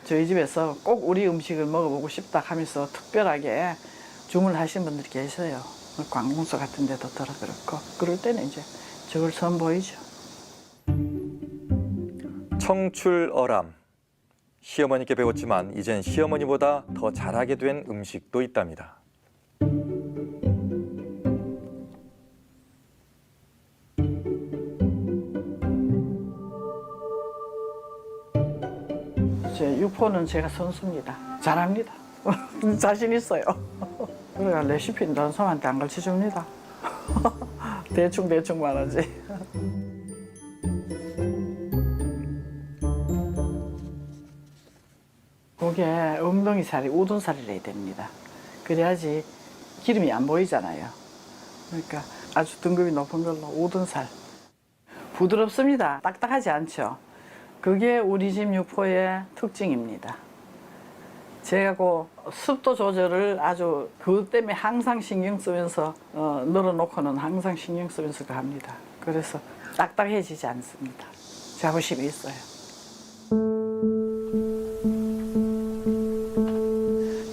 저희 집에서 꼭 우리 음식을 먹어보고 싶다 하면서 특별하게 주문하신 분들이 계셔요. 관공서 같은 데도 들어 그렇고. 그럴 때는 이제 저걸 선보이죠. 청출어람. 시어머니께 배웠지만 이젠 시어머니보다 더 잘하게 된 음식도 있답니다. 제 육포는 제가 선수입니다. 잘합니다. 자신 있어요. 그래야 레시피는 다른 사람한테 안 가르쳐줍니다. 대충 말하지. 고기에 엉덩이 살이 우둔살이 내야 됩니다. 그래야지 기름이 안 보이잖아요. 그러니까 아주 등급이 높은 걸로 우둔살. 부드럽습니다. 딱딱하지 않죠. 그게 우리 집 육포의 특징입니다. 제가 그 습도 조절을 아주 그것 때문에 항상 신경 쓰면서 널어놓고는 항상 신경 쓰면서 합니다. 그래서 딱딱해지지 않습니다. 자부심이 있어요.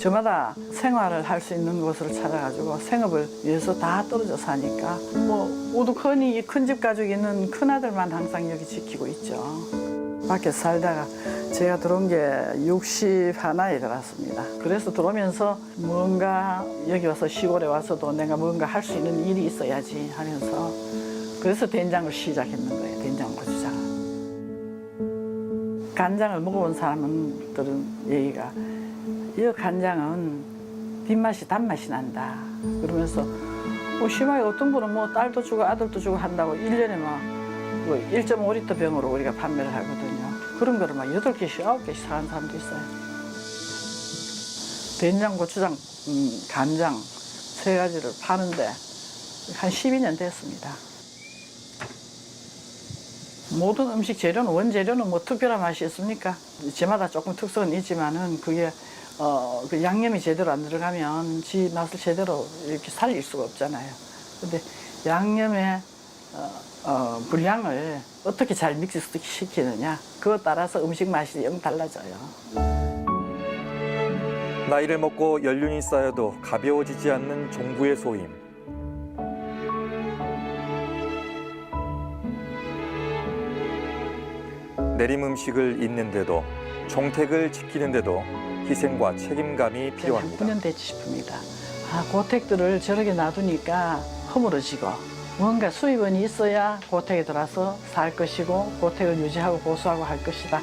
저마다 생활을 할 수 있는 곳을 찾아가지고 생업을 위해서 다 떨어져 사니까 뭐 우두커니 큰 집 가지고 있는 큰아들만 항상 여기 지키고 있죠. 밖에서 살다가 제가 들어온 게 61에 들어왔습니다. 그래서 들어오면서 뭔가 여기 와서 시골에 와서도 내가 뭔가 할 수 있는 일이 있어야지 하면서 그래서 된장을 시작했는 거예요. 된장 고추장. 간장을 먹어본 사람들은 얘기가 이 간장은 뒷맛이 단맛이 난다. 그러면서 심하게 어떤 분은 뭐 딸도 주고 아들도 주고 한다고 1년에 막 1.5리터 병으로 우리가 판매를 하거든요. 그런 거를 막 8개씩, 9개씩 사는 사람도 있어요. 된장, 고추장, 간장 세 가지를 파는데 한 12년 됐습니다. 모든 음식 재료는 원재료는 뭐 특별한 맛이 있습니까? 제마다 조금 특성은 있지만은 그게 그 양념이 제대로 안 들어가면 지 맛을 제대로 이렇게 살릴 수가 없잖아요. 근데 양념의 분량을 어떻게 잘 믹스시키느냐 그거 따라서 음식 맛이 영 달라져요. 나이를 먹고 연륜이 쌓여도 가벼워지지 않는 종부의 소임. 내림 음식을 잇는데도 종택을 지키는데도 희생과 책임감이 한 필요합니다. 9년 됐지 싶습니다. 고택들을 저렇게 놔두니까 허물어지고 뭔가 수입원이 있어야 고택에 들어와서 살 것이고 고택을 유지하고 보수하고 할 것이다.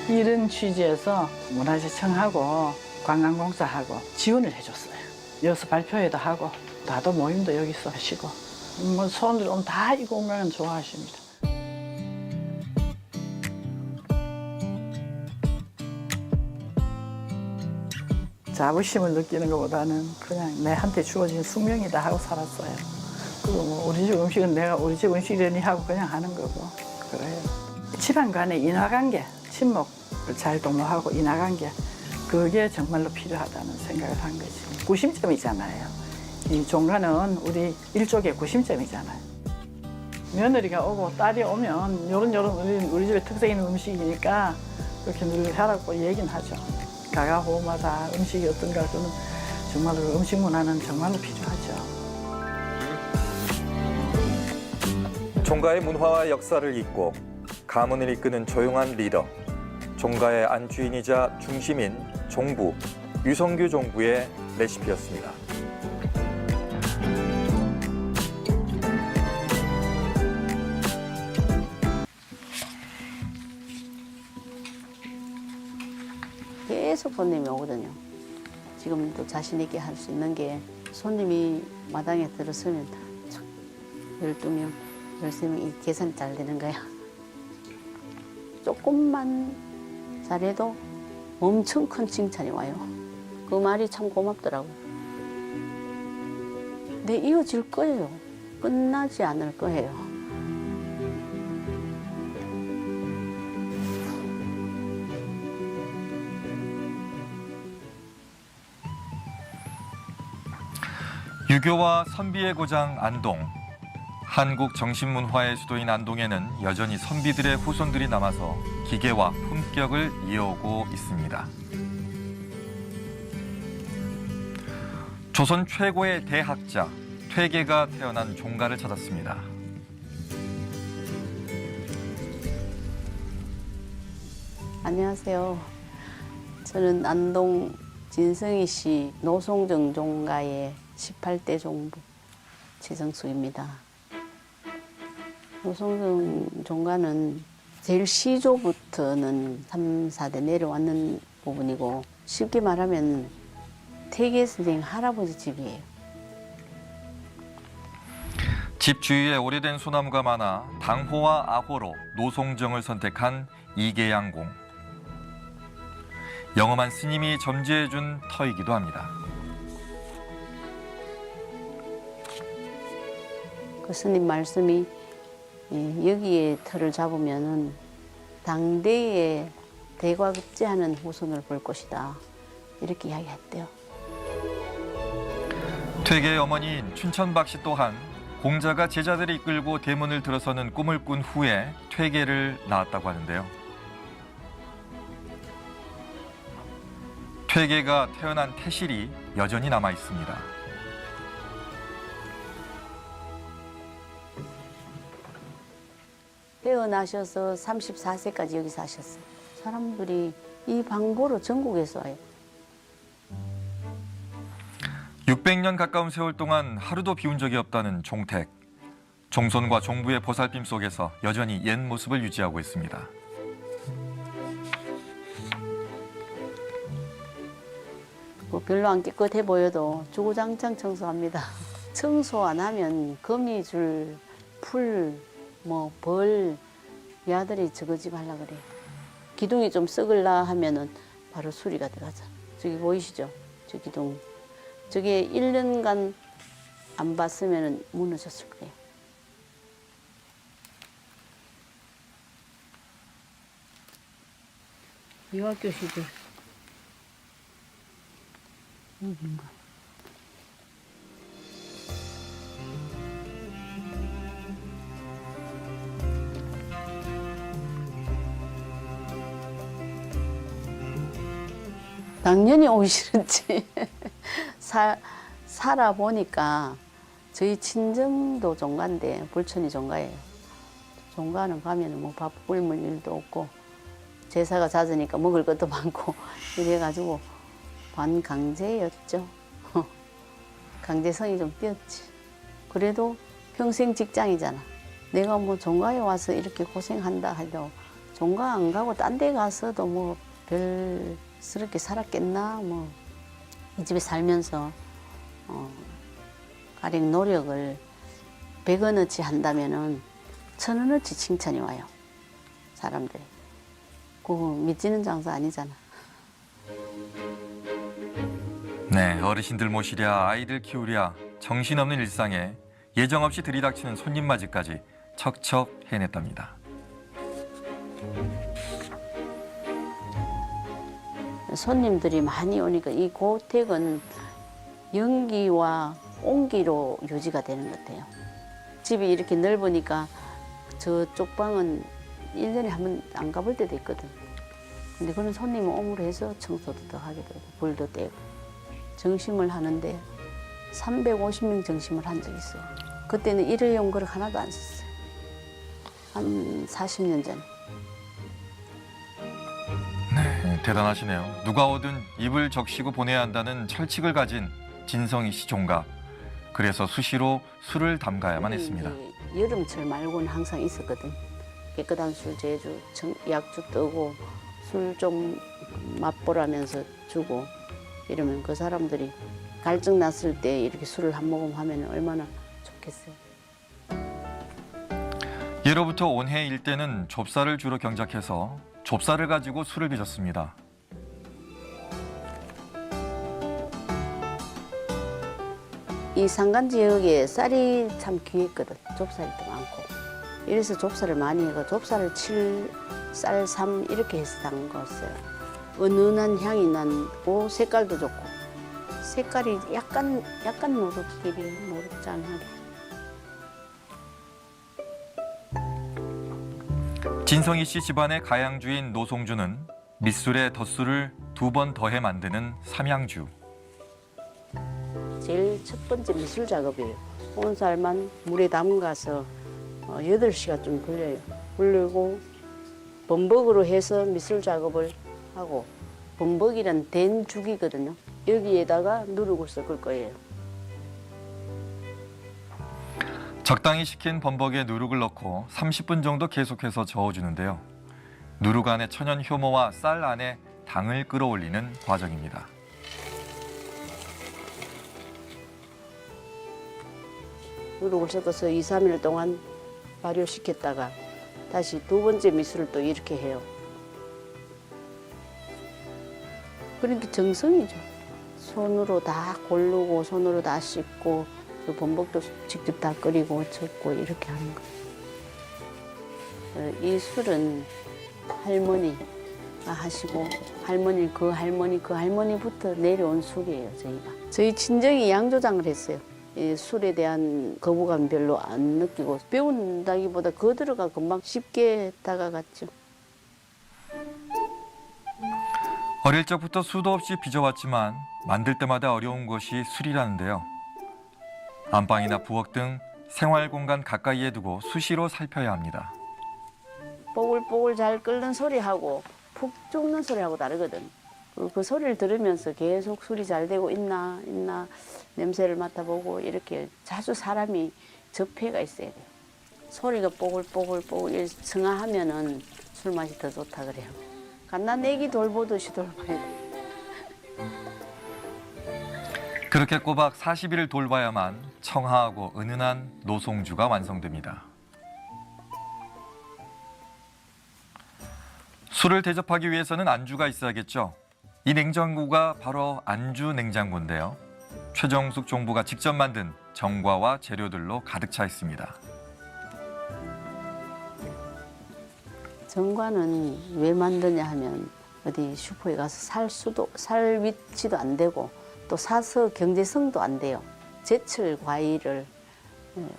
이런 취지에서 문화재청하고 관광공사하고 지원을 해줬어요. 여기서 발표회도 하고 나도 모임도 여기서 하시고 뭐 손을 오면 다 이 공간을 좋아하십니다. 자부심을 느끼는 것보다는 그냥 내한테 주어진 숙명이다 하고 살았어요. 그리고 뭐 우리 집 음식은 내가 우리 집 음식이려니 하고 그냥 하는 거고 그래요. 집안 간의 인화관계, 친목을 잘 도모하고 인화관계 그게 정말로 필요하다는 생각을 한 거지. 구심점이잖아요. 이 종가는 우리 일족의 구심점이잖아요. 며느리가 오고 딸이 오면 요런 우리 집의 특색 있는 음식이니까 그렇게 늘 하라고 얘기는 하죠. 가가호마다 음식이 어떤가 그는 정말로 음식 문화는 정말로 필요하죠. 종가의 문화와 역사를 잇고 가문을 이끄는 조용한 리더, 종가의 안주인이자 중심인 종부, 유성규 종부의 레시피였습니다. 계속 손님이 오거든요. 지금도 자신 있게 할 수 있는 게 손님이 마당에 들어서면 12명, 13명이 계산이 잘 되는 거야. 조금만 잘해도 엄청 큰 칭찬이 와요. 그 말이 참 고맙더라고. 근데 이어질 거예요. 끝나지 않을 거예요. 유교와 선비의 고장 안동. 한국 정신문화의 수도인 안동에는 여전히 선비들의 후손들이 남아서 기계와 품격을 이어오고 있습니다. 조선 최고의 대학자 퇴계가 태어난 종가를 찾았습니다. 안녕하세요. 저는 안동 진성이시 노송정 종가의 18대 종부 최정숙입니다. 노송정 종가는 제일 시조부터는 3, 4대 내려왔는 부분이고 쉽게 말하면 퇴계 선생 할아버지 집이에요. 집 주위에 오래된 소나무가 많아 당호와 아호로 노송정을 선택한 이계양공. 영험한 스님이 점지해준 터이기도 합니다. 그 스님 말씀이 여기에 터를 잡으면은 당대에 대과급제하는 후손을 볼 것이다. 이렇게 이야기했대요. 퇴계의 어머니인 춘천박 씨 또한 공자가 제자들을 이끌고 대문을 들어서는 꿈을 꾼 후에 퇴계를 낳았다고 하는데요. 퇴계가 태어난 태실이 여전히 남아 있습니다. 태어나셔서 34세까지 여기 사셨어요. 사람들이 이 방보로 전국에서 와요. 600년 가까운 세월 동안 하루도 비운 적이 없다는 종택. 종손과 종부의 보살핌 속에서 여전히 옛 모습을 유지하고 있습니다. 뭐 별로 안 깨끗해 보여도 주구장창 청소합니다. 청소 안 하면 거미 줄, 풀, 뭐 벌, 이 아들이 저거 집 하려 그래. 기둥이 좀 썩을라 하면은 바로 수리가 들어가죠. 저기 보이시죠? 저 기둥. 저게 1년간 안 봤으면 무너졌을 거예요. 유학교 시절. 당연히 오기 싫었지. 살아보니까 저희 친정도 종가인데 불천이 종가예요. 종가는 가면 뭐 밥 굶을 일도 없고 제사가 잦으니까 먹을 것도 많고 이래가지고 반강제였죠. 강제성이 좀 띄었지. 그래도 평생 직장이잖아. 내가 뭐 종가에 와서 이렇게 고생한다 해도 종가 안 가고 딴 데 가서도 뭐 별스럽게 살았겠나. 뭐 이 집에 살면서 가령 노력을 100원어치 한다면은 1000원어치 칭찬이 와요. 사람들이. 그거 믿지는 장사 아니잖아. 네, 어르신들 모시랴 아이들 키우랴 정신없는 일상에 예정없이 들이닥치는 손님 맞이까지 척척 해냈답니다. 손님들이 많이 오니까 이 고택은 연기와 온기로 유지가 되는 것 같아요. 집이 이렇게 넓으니까 저쪽 방은 1년에 한 번 안 가볼 때도 있거든. 근데 그런 손님은 오므로 해서 청소도 더 하게 되고 불도 떼고 정심을 하는데 350명 정심을 한 적이 있어요. 그때는 일회용 그릇 하나도 안 썼어요. 한 40년 전에. 네, 대단하시네요. 누가 오든 입을 적시고 보내야 한다는 철칙을 가진 진성희 씨 종가. 그래서 수시로 술을 담가야만 했습니다. 여름철 말고는 항상 있었거든. 깨끗한 술 제주, 약주 뜨고 술 좀 맛보라면서 주고 이러면 그 사람들이 갈증 났을 때 이렇게 술을 한 모금 하면 얼마나 좋겠어요. 예로부터 온해 일대는 좁쌀을 주로 경작해서 좁쌀을 가지고 술을 빚었습니다. 이 산간 지역에 쌀이 참 귀했거든. 좁쌀이 더 많고. 이래서 좁쌀을 많이 해가 좁쌀을 7, 쌀 3 이렇게 해서 담갔어요. 은은한 향이 나고 색깔도 좋고. 색깔이 약간 노릇끼리 노릇짠하게. 진성희 씨 집안의 가양주인 노송주는 밑술에 덧술을 2번 더해 만드는 삼양주. 제일 첫 번째 미술 작업이에요. 온쌀만 물에 담가서 8시간 좀 걸려요. 불리고 범벅으로 해서 미술 작업을 하고 범벅이란 된 죽이거든요. 여기에다가 누룩을 섞을 거예요. 적당히 식힌 범벅에 누룩을 넣고 30분 정도 계속해서 저어주는데요. 누룩 안에 천연 효모와 쌀 안에 당을 끌어올리는 과정입니다. 누룩을 섞어서 2, 3일 동안 발효시켰다가 다시 2번째 미술을 또 이렇게 해요. 그러니까 정성이죠. 손으로 다 고르고 손으로 다 씻고 그 범벅도 직접 다 끓이고 젓고 이렇게 하는 거예요. 이 술은 할머니가 하시고 그 할머니부터 내려온 술이에요. 저희가. 저희 친정이 양조장을 했어요. 이 술에 대한 거부감 별로 안 느끼고 배운다기보다 거들어가 금방 쉽게 다가갔죠. 어릴 적부터 수도 없이 빚어왔지만 만들 때마다 어려운 것이 술이라는데요. 안방이나 부엌 등 생활 공간 가까이에 두고 수시로 살펴야 합니다. 뽀글뽀글 잘 끓는 소리하고 푹 쫓는 소리하고 다르거든. 그 소리를 들으면서 계속 술이 잘 되고 있나 냄새를 맡아보고 이렇게 자주 사람이 접해가 있어야 돼요. 소리가 뽀글뽀글 청아하면은 술 맛이 더 좋다 그래요. 갓난애기 돌보듯이 돌봐야 돼. 그렇게 꼬박 40일을 돌봐야만 청아하고 은은한 노송주가 완성됩니다. 술을 대접하기 위해서는 안주가 있어야겠죠. 이 냉장고가 바로 안주 냉장고인데요. 최정숙 종부가 직접 만든 정과와 재료들로 가득 차 있습니다. 정과는 왜 만드냐 하면 어디 슈퍼에 가서 살 위치도 안 되고 또 사서 경제성도 안 돼요. 제철 과일을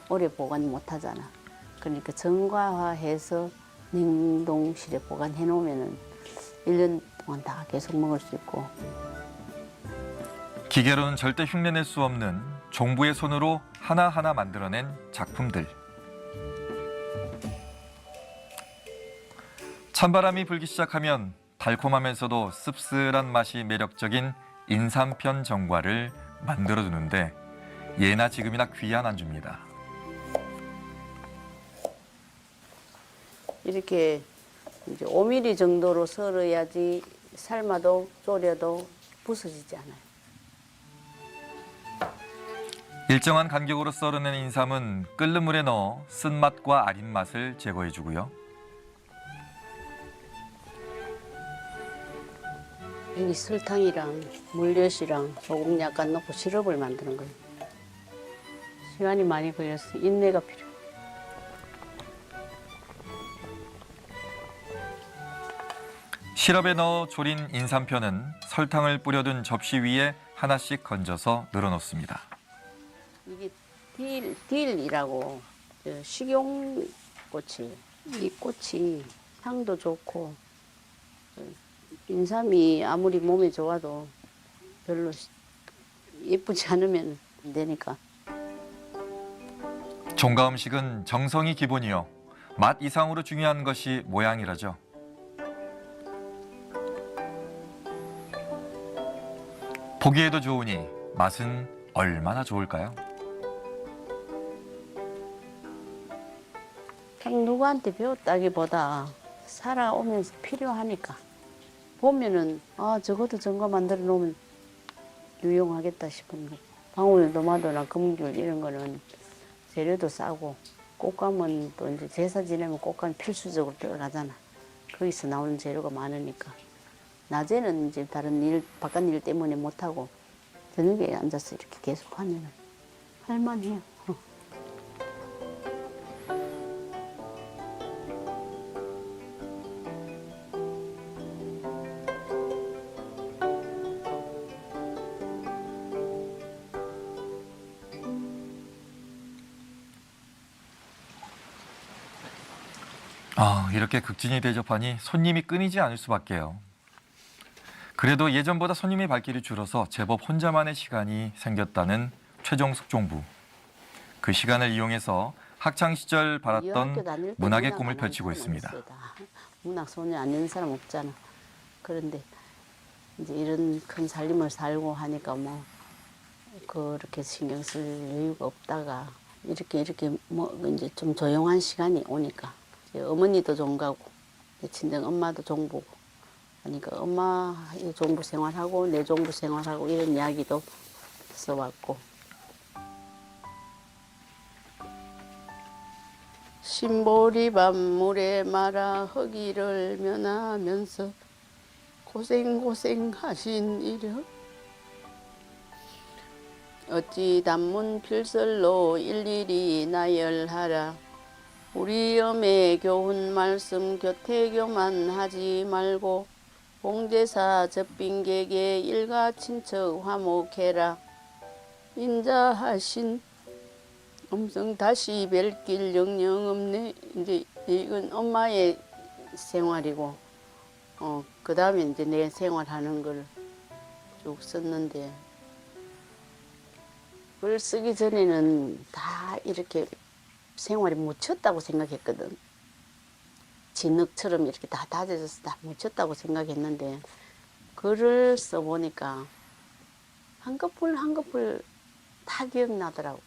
오래 보관 못 하잖아. 그러니까 정과화해서 냉동실에 보관해 놓으면은 1년 동안 다 계속 먹을 수 있고. 기계로는 절대 흉내낼 수 없는 종부의 손으로 하나하나 만들어낸 작품들. 찬바람이 불기 시작하면 달콤하면서도 씁쓸한 맛이 매력적인 인삼편 정과를 만들어두는데 예나 지금이나 귀한 안주입니다. 이렇게 이제 5mm 정도로 썰어야지 삶아도 졸여도 부서지지 않아요. 일정한 간격으로 썰어낸 인삼은 끓는 물에 넣어 쓴맛과 아린 맛을 제거해주고요. 여기 설탕이랑 물엿이랑 소금 약간 넣고 시럽을 만드는 거예요. 시간이 많이 걸려서 인내가 필요해요. 시럽에 넣어 졸인 인삼편은 설탕을 뿌려둔 접시 위에 하나씩 건져서 늘어놓습니다. 이게 딜이라고 식용꽃이, 이 꽃이 향도 좋고 인삼이 아무리 몸에 좋아도 별로 예쁘지 않으면 안 되니까. 종가 음식은 정성이 기본이요. 맛 이상으로 중요한 것이 모양이라죠. 보기에도 좋으니 맛은 얼마나 좋을까요? 누구한테 배웠다기보다 살아오면서 필요하니까 보면은 저것도 전거 만들어 놓으면 유용하겠다 싶은 거. 방울 도마도나 금귤 이런 거는 재료도 싸고 꽃감은 또 이제 제사 지내면 꽃감 필수적으로 들어가잖아. 거기서 나오는 재료가 많으니까 낮에는 이제 다른 일 바깥 일 때문에 못 하고 저녁에 앉아서 이렇게 계속 하면 할만해요. 이렇게 극진히 대접하니 손님이 끊이지 않을 수밖에요. 그래도 예전보다 손님의 발길이 줄어서 제법 혼자만의 시간이 생겼다는 최종숙 종부. 그 시간을 이용해서 학창 시절 바랐던 문학의 꿈을 펼치고 있습니다. 문학 소녀 아닌 사람 없잖아. 그런데 이제 이런 큰 살림을 살고 하니까 뭐 그렇게 신경 쓸 여유가 없다가 이렇게 뭐 이제 좀 조용한 시간이 오니까 어머니도 종가고 친정 엄마도 종보고 그러니까 엄마 종부 생활하고 내 종부 생활하고 이런 이야기도 써왔고 신보리 밤물에 말아 허기를 면하면서 고생하신 이력 어찌 단문 필설로 일일이 나열하라 우리 엄의 교훈 말씀 교태교만 하지 말고 봉제사 접빈객에 일가 친척 화목해라 인자하신 엄성 다시 뵐 길 영영 없네. 이제 이건 엄마의 생활이고 그 다음에 이제 내 생활하는 걸 쭉 썼는데 글 쓰기 전에는 다 이렇게 생활이 묻혔다고 생각했거든. 진흙처럼 이렇게 다 다져져서 다 묻혔다고 생각했는데 글을 써보니까 한 커플 한 커플 다 기억나더라고.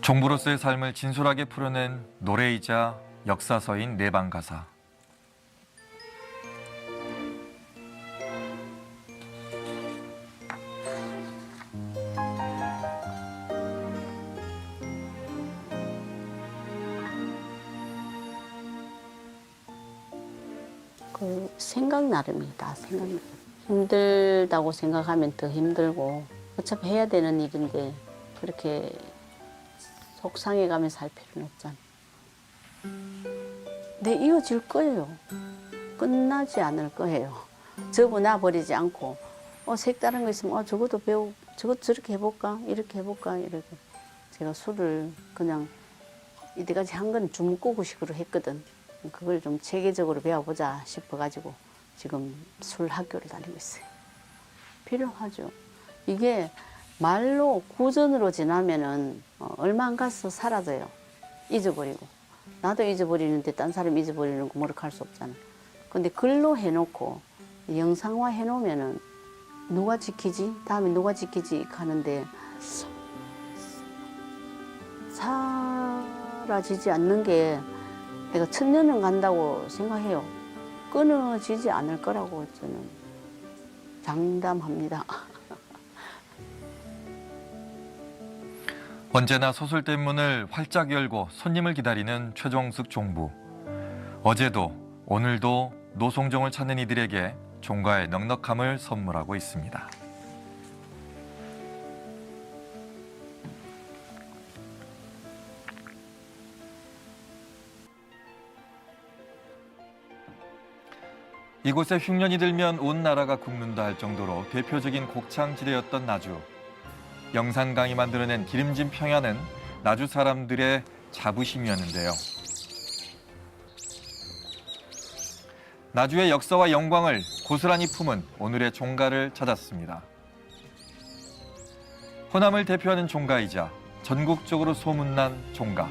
종부로서의 삶을 진솔하게 풀어낸 노래이자 역사서인 내방 가사. 그 생각 나름이다. 생각 나름. 힘들다고 생각하면 더 힘들고 어차피 해야 되는 일인데 그렇게 속상해가면서 할 필요는 없잖아. 네, 이어질 거예요. 끝나지 않을 거예요. 접어놔 버리지 않고 색다른 거 있으면 저것도 배우고 저것 저렇게 해볼까 이렇게 해볼까 이렇게. 제가 술을 그냥 이때까지 한 건 중국어식으로 했거든. 그걸 좀 체계적으로 배워보자 싶어가지고 지금 술 학교를 다니고 있어요. 필요하죠. 이게 말로 구전으로 지나면은 얼마 안 가서 사라져요. 잊어버리고. 나도 잊어버리는데 딴 사람 잊어버리는 거 뭐라 할 수 없잖아. 근데 글로 해놓고 영상화 해놓으면은 누가 지키지? 다음에 누가 지키지? 하는데 사라지지 않는 게 내가 1000년은 간다고 생각해요. 끊어지지 않을 거라고 저는 장담합니다. 언제나 소설대 문을 활짝 열고 손님을 기다리는 최종숙 종부. 어제도 오늘도 노송종을 찾는 이들에게 종가의 넉넉함을 선물하고 있습니다. 이곳에 흉년이 들면 온 나라가 굶는다 할 정도로 대표적인 곡창지대였던 나주. 영산강이 만들어낸 기름진 평야는 나주 사람들의 자부심이었는데요. 나주의 역사와 영광을 고스란히 품은 오늘의 종가를 찾았습니다. 호남을 대표하는 종가이자 전국적으로 소문난 종가.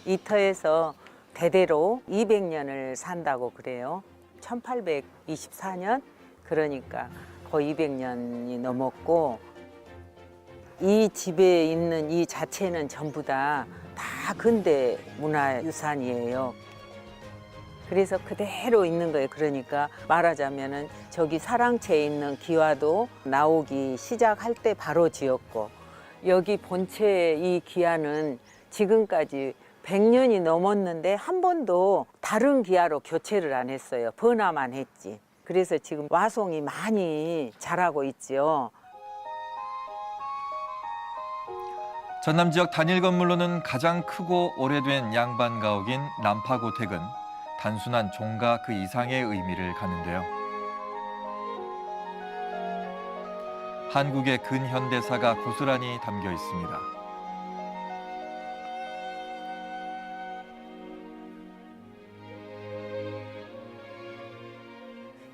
이 터에서 대대로 200년을 산다고 그래요. 1824년, 그러니까 거의 200년이 넘었고, 이 집에 있는 이 자체는 전부 다 근대 문화유산이에요. 그래서 그대로 있는 거예요. 그러니까 말하자면은 저기 사랑채에 있는 기와도 나오기 시작할 때 바로 지었고, 여기 본체 이 기와는 지금까지 100년이 넘었는데 한 번도 다른 기아로 교체를 안 했어요. 번화만 했지. 그래서 지금 와송이 많이 자라고 있죠. 전남 지역 단일 건물로는 가장 크고 오래된 양반 가옥인 남파고택은 단순한 종가 그 이상의 의미를 갖는데요. 한국의 근현대사가 고스란히 담겨 있습니다.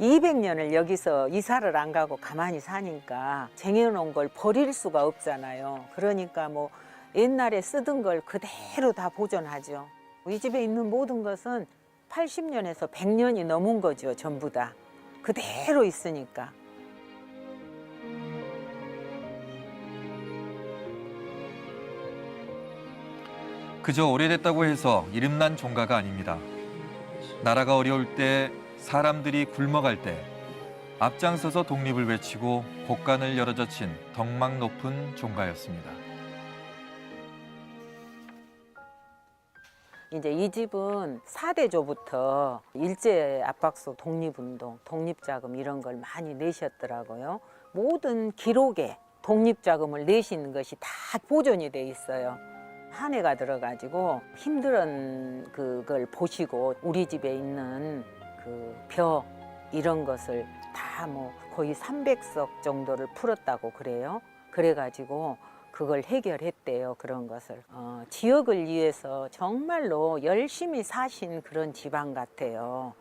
200년을 여기서 이사를 안 가고 가만히 사니까 쟁여놓은 걸 버릴 수가 없잖아요. 그러니까 뭐 옛날에 쓰던 걸 그대로 다 보존하죠. 이 집에 있는 모든 것은 80년에서 100년이 넘은 거죠. 전부 다. 그대로 있으니까. 그저 오래됐다고 해서 이름난 종가가 아닙니다. 나라가 어려울 때, 사람들이 굶어갈 때 앞장서서 독립을 외치고 곳간을 열어젖힌 덕망 높은 종가였습니다. 이제 이 집은 4대조부터 일제 압박소 독립운동, 독립자금 이런 걸 많이 내셨더라고요. 모든 기록에 독립자금을 내신 것이 다 보존이 돼 있어요. 한 해가 들어가지고 힘든 그걸 보시고 우리 집에 있는 그 벼 이런 것을 다 뭐 거의 300석 정도를 풀었다고 그래요. 그래가지고 그걸 해결했대요. 그런 것을 지역을 위해서 정말로 열심히 사신 그런 집안 같아요.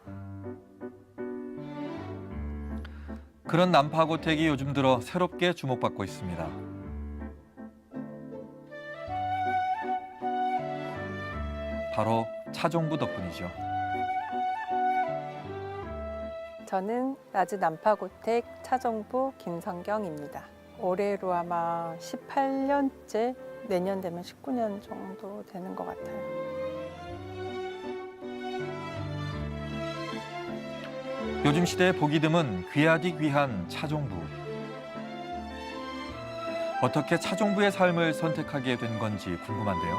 그런 남파고택이 요즘 들어 새롭게 주목받고 있습니다. 바로 차종부 덕분이죠. 저는 나주 남파고택 차정부 김성경입니다. 올해로 아마 18년째, 내년 되면 19년 정도 되는 것 같아요. 요즘 시대에 보기 드문 귀하디 귀한 차종부. 어떻게 차종부의 삶을 선택하게 된 건지 궁금한데요.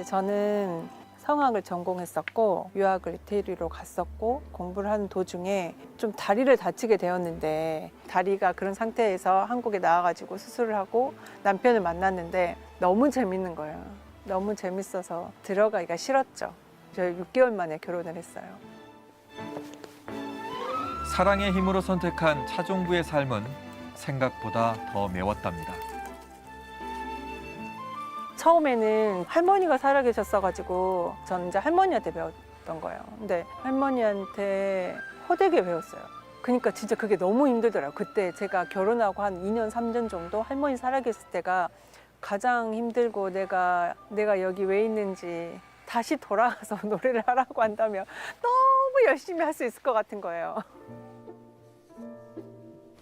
저는 성악을 전공했었고 유학을 이태리로 갔었고 공부를 하는 도중에 좀 다리를 다치게 되었는데 다리가 그런 상태에서 한국에 나와가지고 수술을 하고 남편을 만났는데 너무 재밌는 거예요. 너무 재밌어서 들어가기가 싫었죠. 저 6개월 만에 결혼을 했어요. 사랑의 힘으로 선택한 차종부의 삶은 생각보다 더 매웠답니다. 처음에는 할머니가 살아 계셨어가지고 저는 이제 할머니한테 배웠던 거예요. 근데 할머니한테 호되게 배웠어요. 그러니까 진짜 그게 너무 힘들더라고요. 그때 제가 결혼하고 한 2년, 3년 정도 할머니 살아계실 때가 가장 힘들고 내가 여기 왜 있는지 다시 돌아가서 노래를 하라고 한다면 너무 열심히 할 수 있을 것 같은 거예요.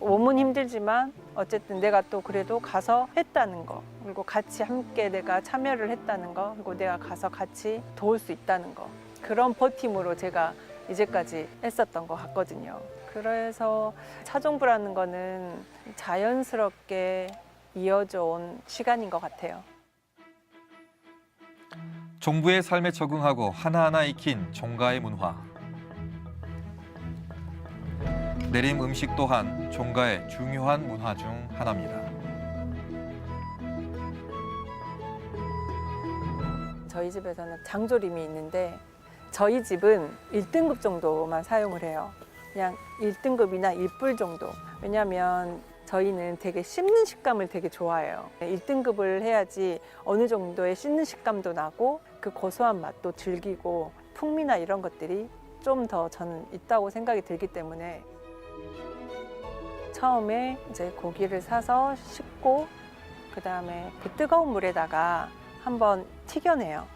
몸은 힘들지만 어쨌든 내가 또 그래도 가서 했다는 거, 그리고 같이 함께 내가 참여를 했다는 거, 그리고 내가 가서 같이 도울 수 있다는 거, 그런 버팀으로 제가 이제까지 했었던 것 같거든요. 그래서 차종부라는 거는 자연스럽게 이어져 온 시간인 것 같아요. 종부의 삶에 적응하고 하나하나 익힌 종가의 문화. 내림 음식 또한 종가의 중요한 문화 중 하나입니다. 저희 집에서는 장조림이 있는데 저희 집은 1등급 정도만 사용을 해요. 그냥 1등급이나 1불 정도. 왜냐하면 저희는 되게 씹는 식감을 되게 좋아해요. 1등급을 해야지 어느 정도의 씹는 식감도 나고 그 고소한 맛도 즐기고 풍미나 이런 것들이 좀 더 저는 있다고 생각이 들기 때문에 처음에 이제 고기를 사서 씻고 그다음에 그 뜨거운 물에다가 한번 튀겨내요.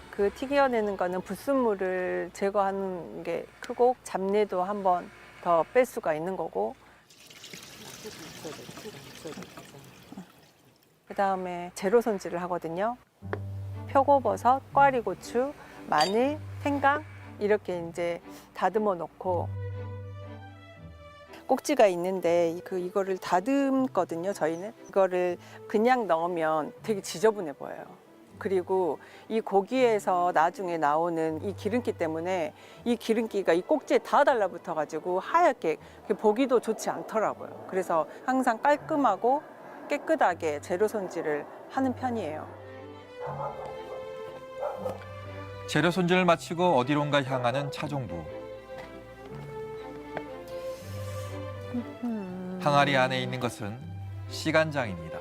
그 튀겨내는 거는 불순물을 제거하는 게 크고 잡내도 한번 더 뺄 수가 있는 거고 그다음에 재료 손질을 하거든요. 표고버섯, 꽈리고추, 마늘, 생강 이렇게 이제 다듬어 놓고 꼭지가 있는데 이거를 다듬거든요. 저희는 이거를 그냥 넣으면 되게 지저분해 보여요. 그리고 이 고기에서 나중에 나오는 이 기름기 때문에 이 기름기가 이 꼭지에 다 달라붙어 가지고 하얗게 보기도 좋지 않더라고요. 그래서 항상 깔끔하고 깨끗하게 재료 손질을 하는 편이에요. 재료 손질을 마치고 어디론가 향하는 차종부. 항아리 안에 있는 것은 시간장입니다.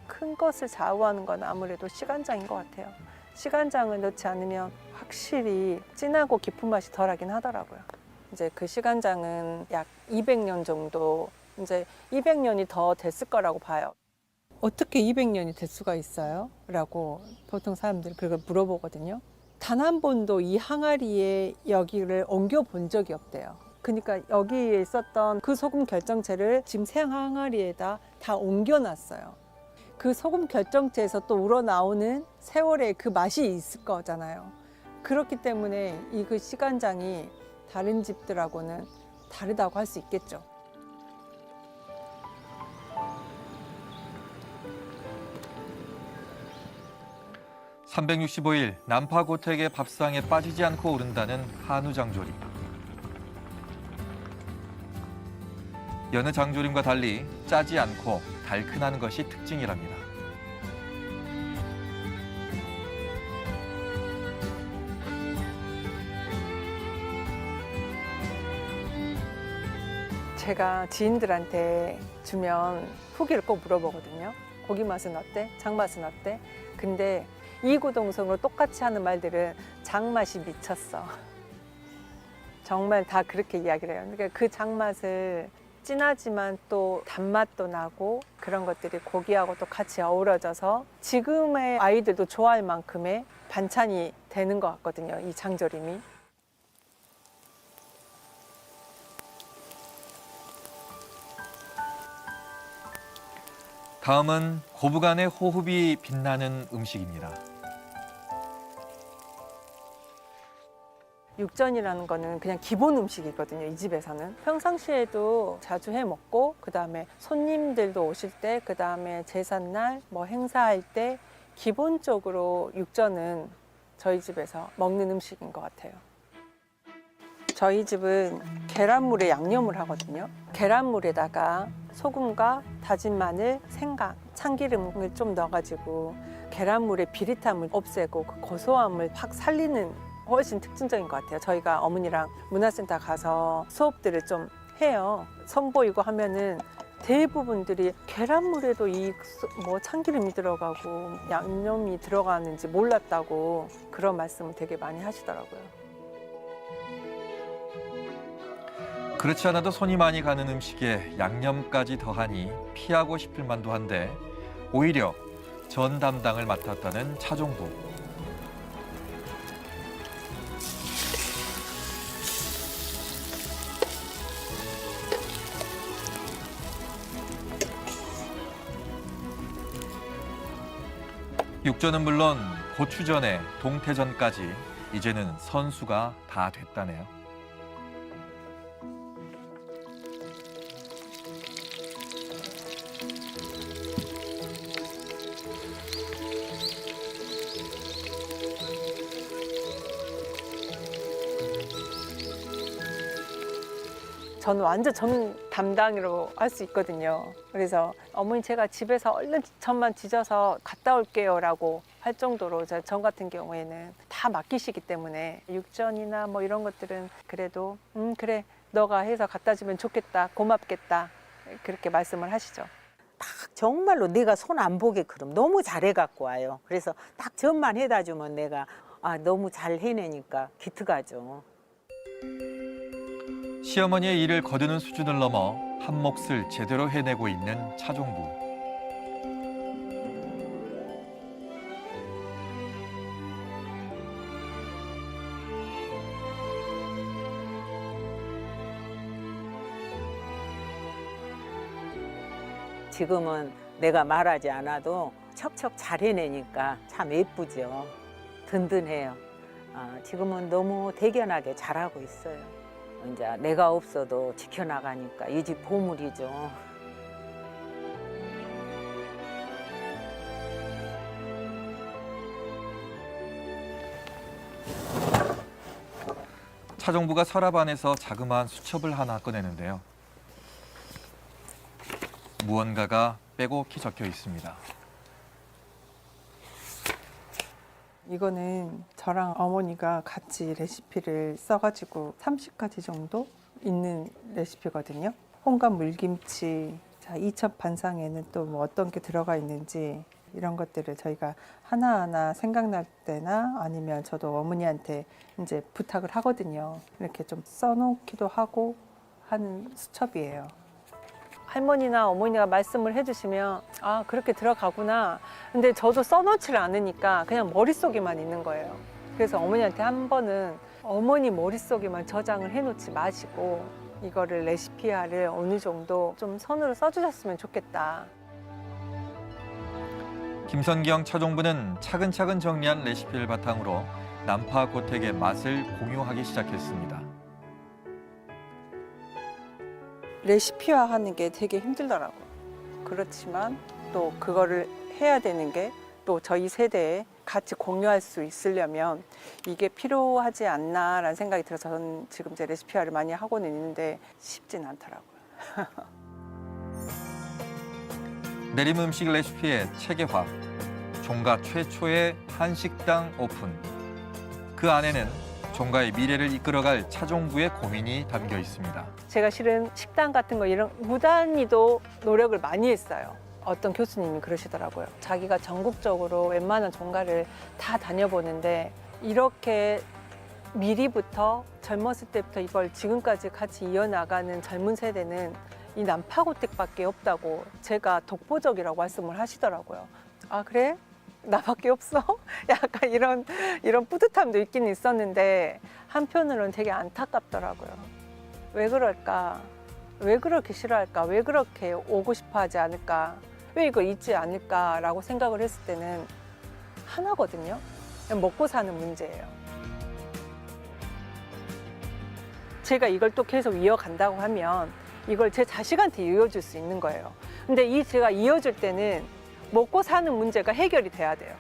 큰 것을 좌우하는 건 아무래도 시간장인 것 같아요. 시간장을 넣지 않으면 확실히 진하고 깊은 맛이 덜하긴 하더라고요. 이제 그 시간장은 약 200년 정도, 이제 200년이 더 됐을 거라고 봐요. 어떻게 200년이 될 수가 있어요? 라고 보통 사람들이 그걸 물어보거든요. 단 한 번도 이 항아리에 여기를 옮겨 본 적이 없대요. 그러니까 여기에 있었던 그 소금 결정체를 지금 새 항아리에다 다 옮겨놨어요. 그 소금 결정체에서 또 우러나오는 세월의 그 맛이 있을 거잖아요. 그렇기 때문에 이 그 시간장이 다른 집들하고는 다르다고 할 수 있겠죠. (365일) 난파고택의 밥상에 빠지지 않고 오른다는 한우 장조림. 여느 장조림과 달리 짜지 않고 달큰한 것이 특징이랍니다. 제가 지인들한테 주면 후기를 꼭 물어보거든요. 고기 맛은 어때? 장 맛은 어때? 근데 이구동성으로 똑같이 하는 말들은 장맛이 미쳤어. 정말 다 그렇게 이야기를 해요. 그러니까 그 장맛을 진하지만 또 단맛도 나고 그런 것들이 고기하고 또 같이 어우러져서 지금의 아이들도 좋아할 만큼의 반찬이 되는 것 같거든요. 이 장조림이. 다음은 고부간의 호흡이 빛나는 음식입니다. 육전이라는 거는 그냥 기본 음식이거든요. 이 집에서는 평상시에도 자주 해 먹고 그다음에 손님들도 오실 때 그다음에 제삿날 뭐 행사할 때 기본적으로 육전은 저희 집에서 먹는 음식인 것 같아요. 저희 집은 계란물에 양념을 하거든요. 계란물에다가 소금과 다진 마늘, 생강, 참기름을 좀 넣어가지고 계란물의 비릿함을 없애고 그 고소함을 확 살리는 훨씬 특징적인 것 같아요. 저희가 어머니랑 문화센터 가서 수업들을 좀 해요. 선보이고 하면은 대부분들이 계란물에도 이 뭐 참기름이 들어가고 양념이 들어가는지 몰랐다고 그런 말씀을 되게 많이 하시더라고요. 그렇지 않아도 손이 많이 가는 음식에 양념까지 더하니 피하고 싶을 만도 한데 오히려 전 담당을 맡았다는 차종부. 육전은 물론 고추전에 동태전까지 이제는 선수가 다 됐다네요. 저는 완전 전 담당으로 할 수 있거든요. 그래서 어머니 제가 집에서 얼른 전만 지져서 갔다 올게요 라고 할 정도로 전 같은 경우에는 다 맡기시기 때문에 육전이나 뭐 이런 것들은 그래도 그래 너가 해서 갖다 주면 좋겠다 고맙겠다 그렇게 말씀을 하시죠. 딱 정말로 내가 손 안 보게 그럼 너무 잘해 갖고 와요. 그래서 딱 전만 해다 주면 내가 너무 잘 해내니까 기특하죠. 시어머니의 일을 거두는 수준을 넘어 한 몫을 제대로 해내고 있는 차종부. 지금은 내가 말하지 않아도 척척 잘 해내니까 참 예쁘죠. 든든해요. 지금은 너무 대견하게 잘하고 있어요. 이제 내가 없어도 지켜나가니까 이 집 보물이죠. 차종부가 서랍 안에서 자그마한 수첩을 하나 꺼내는데요. 무언가가 빼곡히 적혀 있습니다. 이거는 저랑 어머니가 같이 레시피를 써가지고 30가지 정도 있는 레시피거든요. 홍감 물김치, 자, 이첩 반상에는 또 뭐 어떤 게 들어가 있는지 이런 것들을 저희가 하나하나 생각날 때나 아니면 저도 어머니한테 이제 부탁을 하거든요. 이렇게 좀 써놓기도 하고 하는 수첩이에요. 할머니나 어머니가 말씀을 해주시면 그렇게 들어가구나. 근데 저도 써놓지를 않으니까 그냥 머릿속에만 있는 거예요. 그래서 어머니한테 한 번은 어머니 머릿속에만 저장을 해놓지 마시고 이거를 레시피화를 어느 정도 좀 손으로 써주셨으면 좋겠다. 김선경 차종부는 차근차근 정리한 레시피를 바탕으로 남파 고택의 맛을 공유하기 시작했습니다. 레시피화 하는 게 되게 힘들더라고요. 그렇지만 또 그거를 해야 되는 게 또 저희 세대에 같이 공유할 수 있으려면 이게 필요하지 않나라는 생각이 들어서 저는 지금 제 레시피화를 많이 하고는 있는데 쉽진 않더라고요. 내림 음식 레시피의 체계화, 종가 최초의 한식당 오픈. 그 안에는 종가의 미래를 이끌어갈 차종부의 고민이 담겨 있습니다. 제가 실은 식당 같은 거 이런 무단히도 노력을 많이 했어요. 어떤 교수님이 그러시더라고요. 자기가 전국적으로 웬만한 종가를 다 다녀보는데 이렇게 미리부터 젊었을 때부터 이걸 지금까지 같이 이어나가는 젊은 세대는 이 남파고택밖에 없다고 제가 독보적이라고 말씀을 하시더라고요. 그래? 나밖에 없어? 약간 이런 뿌듯함도 있긴 있었는데 한편으로는 되게 안타깝더라고요. 왜 그럴까? 왜 그렇게 싫어할까? 왜 그렇게 오고 싶어 하지 않을까? 왜 이거 잊지 않을까라고 생각을 했을 때는 하나거든요. 그냥 먹고 사는 문제예요. 제가 이걸 또 계속 이어간다고 하면 이걸 제 자식한테 이어줄 수 있는 거예요. 근데 제가 이어줄 때는 먹고 사는 문제가 해결이 돼야 돼요.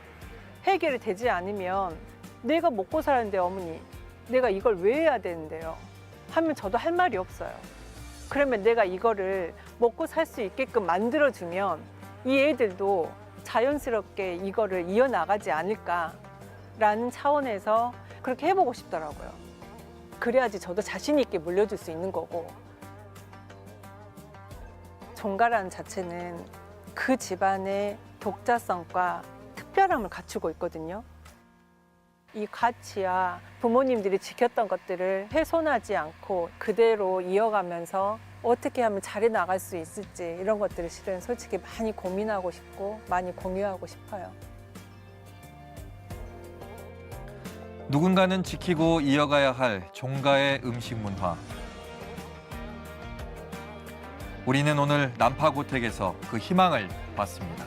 해결이 되지 않으면 내가 먹고 살았는데 어머니, 내가 이걸 왜 해야 되는데요? 하면 저도 할 말이 없어요. 그러면 내가 이거를 먹고 살 수 있게끔 만들어주면 이 애들도 자연스럽게 이거를 이어나가지 않을까라는 차원에서 그렇게 해보고 싶더라고요. 그래야지 저도 자신 있게 물려줄 수 있는 거고 종가라는 자체는 그 집안의 독자성과 특별함을 갖추고 있거든요. 이 가치와 부모님들이 지켰던 것들을 훼손하지 않고 그대로 이어가면서 어떻게 하면 잘 나갈 수 있을지 이런 것들을 실은 솔직히 많이 고민하고 싶고 많이 공유하고 싶어요. 누군가는 지키고 이어가야 할 종가의 음식 문화. 우리는 오늘 난파고택에서 그 희망을 봤습니다.